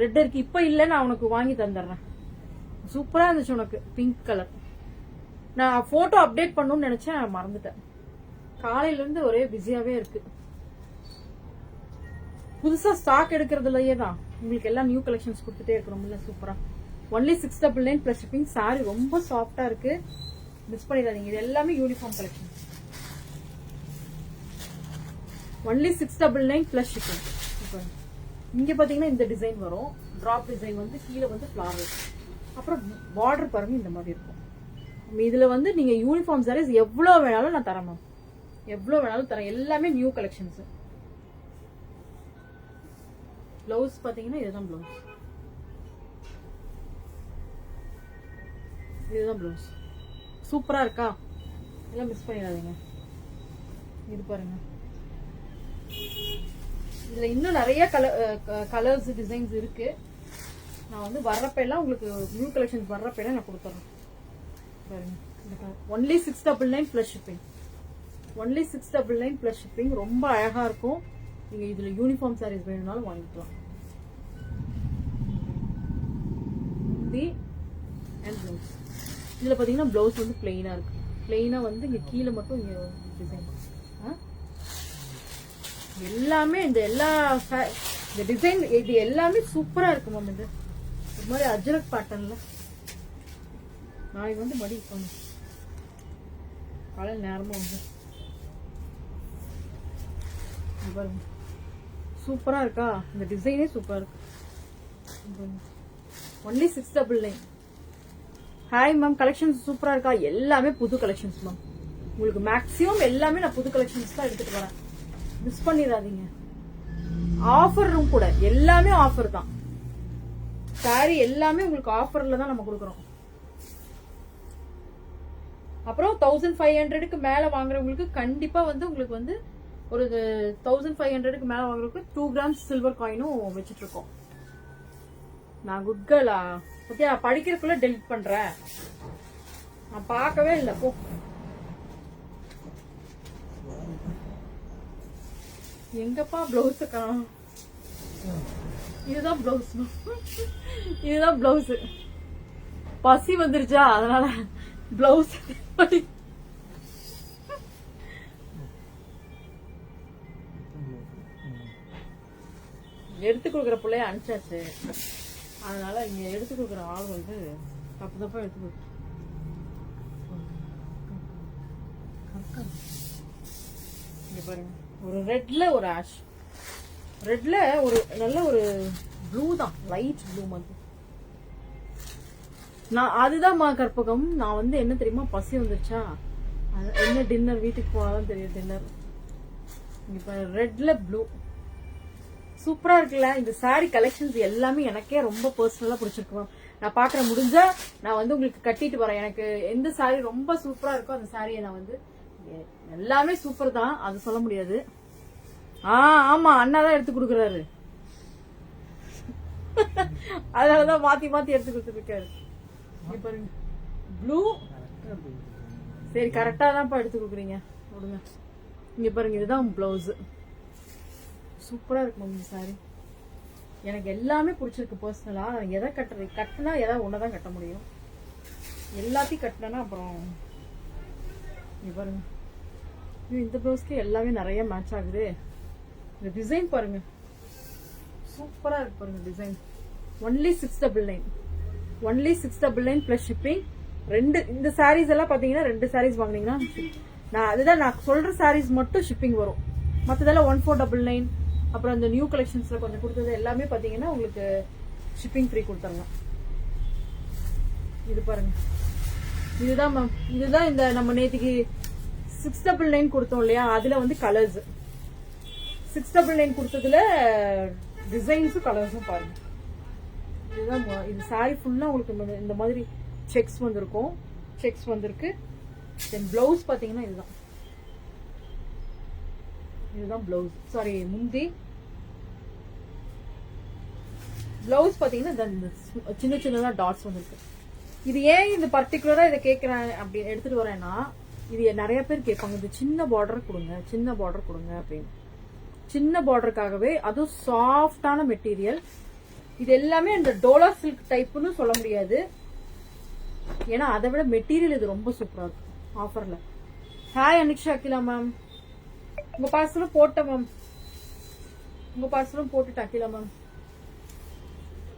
ரெட் இருக்கு. இப்ப இல்ல, நான் உனக்கு வாங்கி தந்துடுறேன். சூப்பரா இருந்துச்சு உனக்கு பிங்க் கலர். நான் போட்டோ அப்டேட் பண்ணணும்னு நினைச்சேன், மறந்துட்டேன். காலையில இருந்து ஒரே பிஸியாவே இருக்கு. புதுசா ஸ்டாக் எடுக்கிறதுலயே தான் உங்களுக்கு எல்லாம் நியூ கலெக்ஷன்ஸ் கொடுத்துட்டே இருக்கிறோம்ல. சூப்பரா ஒன்லி 699 பிளஸ் ஷிப்பிங். சாரி ரொம்ப சாஃப்டா இருக்கு, மிஸ் பண்ணிடாதீங்க. இது எல்லாமே uniform collection. Only 699 plus shipping. இங்க பாத்தீங்கன்னா இந்த டிசைன் வரும், டிராப் டிசைன் வந்து கீழே வந்து ஃபிளவர், அப்புறம் பார்டர் பாருங்க இந்த மாதிரி இருக்கும். இதுல வந்து நீங்க யூனிஃபார்ம் சாரீஸ் எவ்வளவு வேணாலும் நான் தரேன் மேம், எவ்வளவு வேணாலும் தரேன். எல்லாமே நியூ கலெக்ஷன்ஸ். பிளவுஸ் பாத்தீங்கன்னா இதுதான் பிளவுஸ், இதுதான் பிளவுஸ். சூப்பரா இருக்கா? எல்லாம் மிஸ் பண்ணிடாதீங்க. இது பாருங்க, இதுல இன்னும் நிறைய கலர்ஸ் டிசைன்ஸ் இருக்கு. நான் வந்து வர்றப்ப எல்லாம் உங்களுக்கு நியூ கலெக்ஷன்ஸ் வர்றப்ப எல்லாம் நான் கொடுத்துறேன். Only 699 plus shipping. Only 699 plus shipping. ரொம்ப அழகா இருக்கும். நீங்க இதுல யூனிஃபார்ம் சாரீஸ் வேணும்னாலும் வாங்கிக்கலாம். இதுல பாத்தீங்கன்னா பிளவுஸ் வந்து பிளெயினா இருக்கு. பிளெயினா வந்து இங்க கீழே மட்டும் இங்க டிசைன். எல்லாமே இந்த டிசைன் இது எல்லாமே சூப்பரா இருக்கு மேம். இது ஒரு மாதிரி அஜ்ரக் பேட்டர்ன்ல. நாளைக்கு வந்து மடி காலையில் நேரமா வந்து பாருங்க, சூப்பரா இருக்கா? இந்த டிசைனே சூப்பரா இருக்கு. ஒன்லி 699. ஹாய் மேம், கலெக்ஷன்ஸ் சூப்பரா இருக்கா? எல்லாமே புது கலெக்ஷன்ஸ் மேம். உங்களுக்கு மேக்ஸிமம் எல்லாமே நான் புது கலெக்ஷன்ஸ் தான் எடுத்துட்டு வரேன், மிஸ் பண்ணிடாதீங்க. ஆஃபரும் கூட, எல்லாமே ஆஃபர் தான். சாரி எல்லாமே உங்களுக்கு ஆஃபர்ல தான் நம்ம கொடுக்குறோம். அப்புறம் 1500க்கு மேல வாங்குறவங்களுக்கு கண்டிப்பா வந்து உங்களுக்கு வந்து ஒரு 1500க்கு மேல வாங்குறவங்களுக்கு 2 கிராம்ஸ் சில்வர் காயினும் வச்சிட்டு இருக்கோம். நான் குட் கேர்ளா? ஓகே, படிக்கிறதுக்குள்ள டெலிட் பண்றேன், நான் பார்க்கவே இல்லை. போ. எங்கப்பா பிளவுஸ் காணோம்? இதுதான் பிளவுஸ், இதுதான் பிளவுஸ். பசி வந்துருச்சா, அதனால பிளவுஸ் எடுத்து கொடுக்குற பிள்ளைய அனுப்பிச்சாச்சு, அதனால இங்க எடுத்து கொடுக்குற ஆள் வந்து தப்பு தப்பா எடுத்து கொடுத்து. இங்க பாருங்க, ஒரு ரெட்ல ஒரு ஆஷ், ரெட்ல ஒரு நல்ல ஒரு ப்ளூ தான், லைட் ப்ளூ மாதிரி. நான் அதுதான் கற்பகம். நான் வந்து என்ன தெரியுமா, பசி வந்துருச்சா, என்ன டின்னர் வீட்டுக்கு போனாதான் தெரியும் டின்னர். இப்ப ரெட்ல ப்ளூ சூப்பரா இருக்குல்ல இந்த saree கலெக்ஷன்ஸ் எல்லாமே எனக்கே ரொம்ப பர்சனலா பிடிச்சிருக்கு மேம். நான் பாக்குறேன், முடிஞ்சா நான் வந்து உங்களுக்கு கட்டிட்டு வரேன். எனக்கு எந்த saree ரொம்ப சூப்பரா இருக்கோ அந்த சாரியை நான் வந்து எல்லாமே சூப்பர் தான், அது சொல்ல முடியாது. ஆமா அண்ணா தான் எடுத்து கொடுக்குறாரு, அதனாலதான் மாத்தி மாத்தி எடுத்து கொடுத்துருக்காரு. பாருங்க ப்ளூ, சரி கரெக்டா தான்ப்பா எடுத்து கொடுக்குறீங்க விடுங்க. இங்க பாருங்க இதுதான் பிளவுஸ், சூப்பரா இருக்கும் இந்த சாரி. எனக்கு எல்லாமே பிடிச்சிருக்கு பர்சனலா. எதை கட்டினா எதாவது ஒன்னதான் கட்ட முடியும், எல்லாத்தையும் கட்டினா அப்புறம். இங்க பாருங்க இந்த பிளவுஸ்க்கு எல்லாமே நிறைய மேட்ச் ஆகுது. இந்த டிசைன் பாருங்க சூப்பரா இருக்கு பாருங்க design. Only 699, only 699 plus shipping. ரெண்டு இந்த சாரீஸ் எல்லாம் பாத்தீங்கன்னா 2 சாரீஸ் வாங்கினீங்கன்னா நான் சொல்ற சாரீஸ் மட்டும் ஷிப்பிங் வரும். மற்றதெல்லாம் 1499. அப்புறம் இந்த நியூ கலெக்ஷன்ஸ்ல கொஞ்சம் கொடுத்தது எல்லாமே பாத்தீங்கன்னா உங்களுக்கு ஷிப்பிங் ஃப்ரீ கொடுத்துருங்க. இது பாருங்க இதுதான் மேம், இதுதான் இந்த நம்ம நேத்திக்கு 699 கொடுத்தோம் இல்லையா, அதுல வந்து கலர்ஸ் 699 கொடுத்ததுல டிசைன்ஸும் கலர்ஸும் பாருங்க. இதுதான் இது சாரி ஃபுல்லா உங்களுக்கு இந்த மாதிரி செக்ஸ் வந்திருக்கும், செக்ஸ் வந்திருக்கு. தென் பிளவுஸ் பாத்தீங்கன்னா இதுதான் பிளவுஸ், சாரி முந்தி. பிளவுஸ் பாத்தீங்கன்னா சின்ன சின்னதா டாட்ஸ் வந்திருக்கு. இது ஏன் இந்த பர்டிகுலரா இதை கேட்கிறேன் அப்படி எடுத்துட்டு வரேன்னா, இது நிறைய பேர் கேட்பாங்க இந்த சின்ன பார்டர் கொடுங்க, சின்ன பார்டர் கொடுங்க அப்படின்னு. சின்ன பார்டருக்காகவே அதுவும் சாஃப்டான மெட்டீரியல். இது எல்லாமே இந்த டோலா சில்க் டைப்னு சொல்ல முடியாது, ஏன்னா அதை விட மெட்டீரியல் இது ரொம்ப சூப்பரா இருக்கு ஆஃபர்ல. ஹாய் அனிக்ஷா அகிலா மேம், உங்க பார்சலும் போட்டேன் மேம், உங்க பார்சலும் போட்டுட்டு அகிலா மேம்.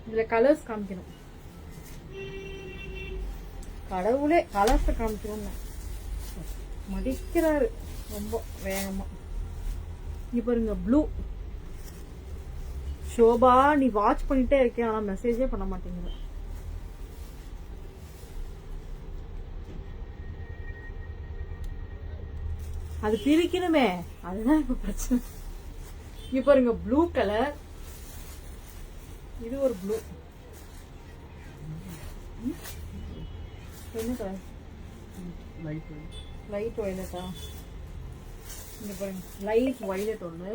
இதுல கலர்ஸ் காமிக்கணும், கடவுளே கலர்ஸ் காமிக்கணும், மடிக்கிறாரு ரொம்ப வேகமா. இங்க பாருங்க ப்ளூ. ஷோபா நீ வாட்ச் பண்ணிட்டே இருக்கேன் ஆனா மெசேஜே பண்ண மாட்டேங்கிற. அது பிரிக்கணுமே, அதுதான் இப்ப பிரச்சனை. இங்க பாருங்க ப்ளூ கலர், இது ஒரு ப்ளூ. என்ன கலர்? லைட் வயலட்டா? இங்க பாருங்க லைட் வயலட் ஒண்ணு,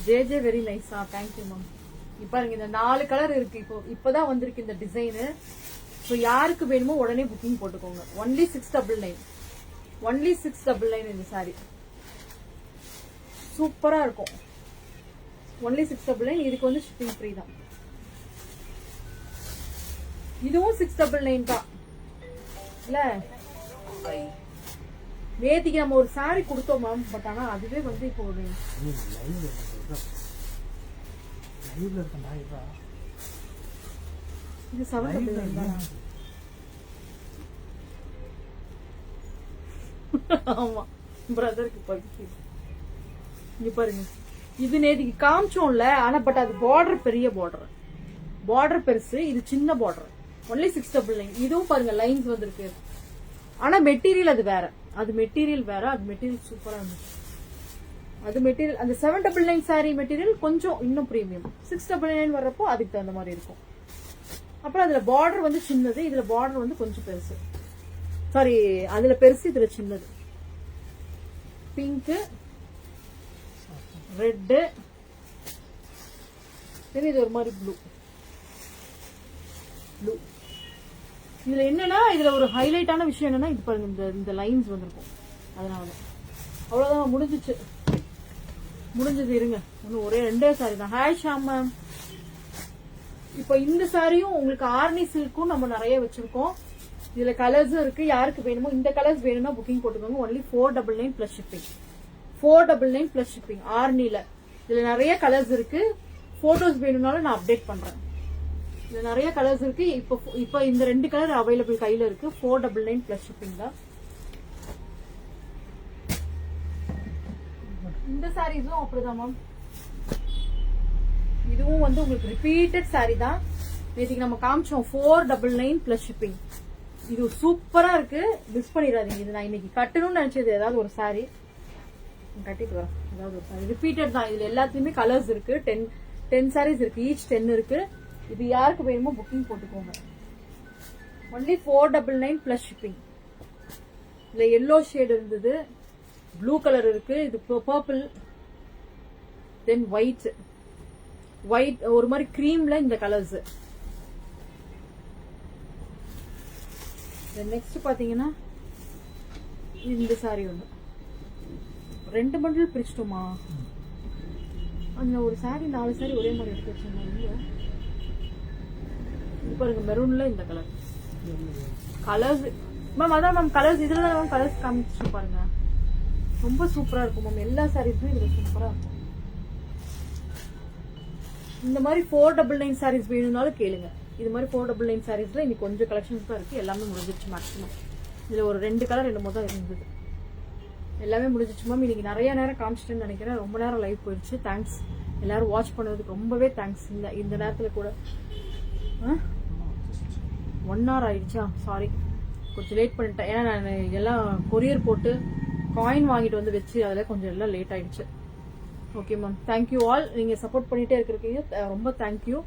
ஜே வெரி நைஸா, தேங்க்யூ மேம். இப்ப பாருங்க இந்த 4 கலர் இருக்கு, இப்பதான் வந்திருக்கு இந்த டிசைனு. ஸோ யாருக்கு வேணுமோ உடனே புக்கிங் போட்டுக்கோங்க. ஒன்லி 699, ஒன்லி 699 இந்த சாரி சூப்பரா இருக்கும். ஒன்லி 699. இதுக்கு வந்து ஷிப்பிங் ஃப்ரீ தான். இதுவும் 699 தான் இல்ல. நேத்திக்கு நம்ம ஒரு சாரி கொடுத்தோம் மேம், பட் ஆனா அதுவே வந்து இப்போ ஒரு இது 799 தான். ஆமா பிரதருக்கு பகுதி. இங்க பாருங்க இது நேத்திக்கு காமிச்சோம்ல, ஆனா பட் அது பார்டர் பெரிய பார்டர், பார்டர் பெருசு, இது சின்ன பார்டர். ஒன்லி 699. இதுவும் பாருங்க லைன்ஸ் வந்திருக்கு, ஆனா மெட்டீரியல் அது வேற, அது மெட்டீரியல் வேற, அது மெட்டீரியல் சூப்பரா இருந்துச்சு. அது மெட்டீரியல் அந்த 799 சாரி மெட்டீரியல் கொஞ்சம் இன்னும் பிரீமியம். 699 வர்றப்போ அதுக்கு தகுந்த மாதிரி இருக்கும். அப்புறம் அதுல பார்டர் வந்து சின்னது, இதுல பார்டர் வந்து கொஞ்சம் பெருசு. சாரி அதுல பெருசு, இதுல சின்னது. பிங்க், ரெட், இது ஒரு மாதிரி ப்ளூ. ப்ளூ இதுல என்னன்னா, இதுல ஒரு ஹைலைட்டான விஷயம் என்னன்னா, இது பாருங்க இந்த லைன்ஸ் வந்திருக்கும், அதனால அவ்வளவுதான் முடிஞ்சிச்சு. முடிஞ்சது இருங்க, இன்னும் ஒரே 2 சாரி தான். Hi Sham ma'am. இப்ப இந்த சாரியும் உங்களுக்கு ஆர்னி சில்க்கும் நம்ம நிறைய வச்சிருக்கோம். இதுல கலர்ஸும் இருக்கு, யாருக்கு வேணுமோ இந்த கலர்ஸ் வேணும்னா புக்கிங் போட்டுக்கோங்க. Only 499 plus shipping, 499 plus shipping ஆர்னில. இதுல நிறைய கலர்ஸ் இருக்கு, போட்டோஸ் வேணும்னாலும் நான் அப்டேட் பண்றேன். இதுல நிறைய கலர்ஸ் இருக்கு. இப்ப இந்த 2 கலர் அவைலபிள் கையில இருக்கு. 499 பிளஸ் ஷிப்பிங் தான். இந்த சாரீஸும் அப்படிதான் மேம். இதுவும் வந்து உங்களுக்கு ரிப்பீட்டட் சாரி தான். நேற்றுக்கு நம்ம காமிச்சோம் 499 பிளஸ் ஷிப்பிங். இது சூப்பரா இருக்கு, மிஸ் பண்ணிடாதீங்க. இது நான் இன்னைக்கு கட்டணும்னு நினைச்சது ஏதாவது ஒரு saree கட்டிட்டு வரேன். ஏதாவது ஒரு saree ரிப்பீட்டட் தான். இதுல எல்லாத்துலயுமே கலர்ஸ் இருக்கு. 10 sarees இருக்கு, ஈச் 10 இருக்கு. இது யாருக்கு வேணுமோ புக்கிங் போட்டுக்கோங்க. Only 499 plus shipping. இதுல எல்லோ ஷேட் இருந்தது, ப்ளூ கலர் இருக்கு, இது பர்பிள், தென் ஒயிட் ஒரு மாதிரி கிரீம்ல இந்த கலர்ஸ். நெக்ஸ்ட் பாத்தீங்கன்னா இந்த சாரி ஒண்ணு, 2 பண்டில் பிரிச்சிட்டோமா? அந்த ஒரு சாரி 4 சாரி ஒரே மாதிரி எடுத்து வச்சிருந்தாங்க. பாருங்க மெரூன்ல இந்த கலர் கலர்ஸ் மேம். அதான் மேம் கலர்ஸ் இதுல தான் மேம் கலர்ஸ் காமிச்சு பாருங்க. ரொம்ப சூப்பரா இருக்கும் மேம். எல்லா சாரீஸுமே இதுல சூப்பரா இருக்கும். இந்த மாதிரி 499 சாரீஸ் வேணும்னாலும் கேளுங்க. இது மாதிரி 499 சாரீஸ்ல இன்னைக்கு கொஞ்சம் கலெக்ஷன்ஸ் தான் இருக்கு. எல்லாமே முடிஞ்சிருச்சு மேக்ஸிமம். இதுல ஒரு 2 கலர் என்னமோ தான் இருந்தது. எல்லாமே முடிஞ்சிச்சு மேம். இன்னைக்கு நிறைய நேரம் காமிச்சிட்டேன்னு நினைக்கிறேன். ரொம்ப நேரம் லைவ் போயிடுச்சு. தேங்க்ஸ் எல்லாரும் வாட்ச் பண்ணதுக்கு ரொம்பவே தேங்க்ஸ். இந்த நேரத்துல கூட 1 hour ஆயிடுச்சா? சாரி, கொஞ்சம் லேட் பண்ணிட்டேன். ஏன்னா நான் எல்லாம் கொரியர் போட்டு காயின் வாங்கிட்டு வந்து வச்சு அதில் கொஞ்சம் எல்லாம் லேட் ஆயிடுச்சு. Okay ma'am, thank you all. நீங்க சப்போர்ட் பண்ணிட்டே இருக்கிறீங்க, ரொம்ப தேங்க்யூ.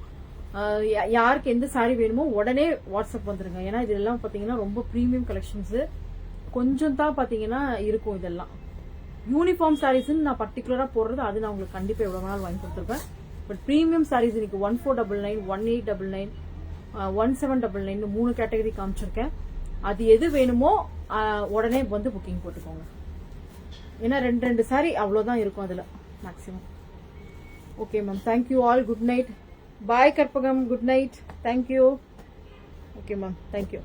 யாருக்கு எந்த சாரி வேணுமோ உடனே வாட்ஸ்அப் வந்துருங்க. ஏன்னா இதெல்லாம் பாத்தீங்கன்னா ரொம்ப ப்ரீமியம் கலெக்ஷன்ஸ். கொஞ்சம் தான் பாத்தீங்கன்னா இருக்கும். இதெல்லாம் யூனிஃபார்ம் சாரீஸ் நான் பர்டிகுலரா போடுறது, அது நான் உங்களுக்கு கண்டிப்பா எவ்வளவு நாள் வாங்கி கொடுத்துருப்பேன். பட் ப்ரீமியம் சாரீஸ் இன்னைக்கு 1499, 1899, 1799 3 கேட்டகரி காமிச்சிருக்கேன். அது எது வேணுமோ உடனே வந்து புக்கிங் போட்டுக்கோங்க. ஏன்னா 2 சாரி அவ்வளவுதான் இருக்கும் அதுல maximum. Okay ma'am, thank you all. Good night. Bye Karpagam, good night. Thank you. Okay ma'am, thank you.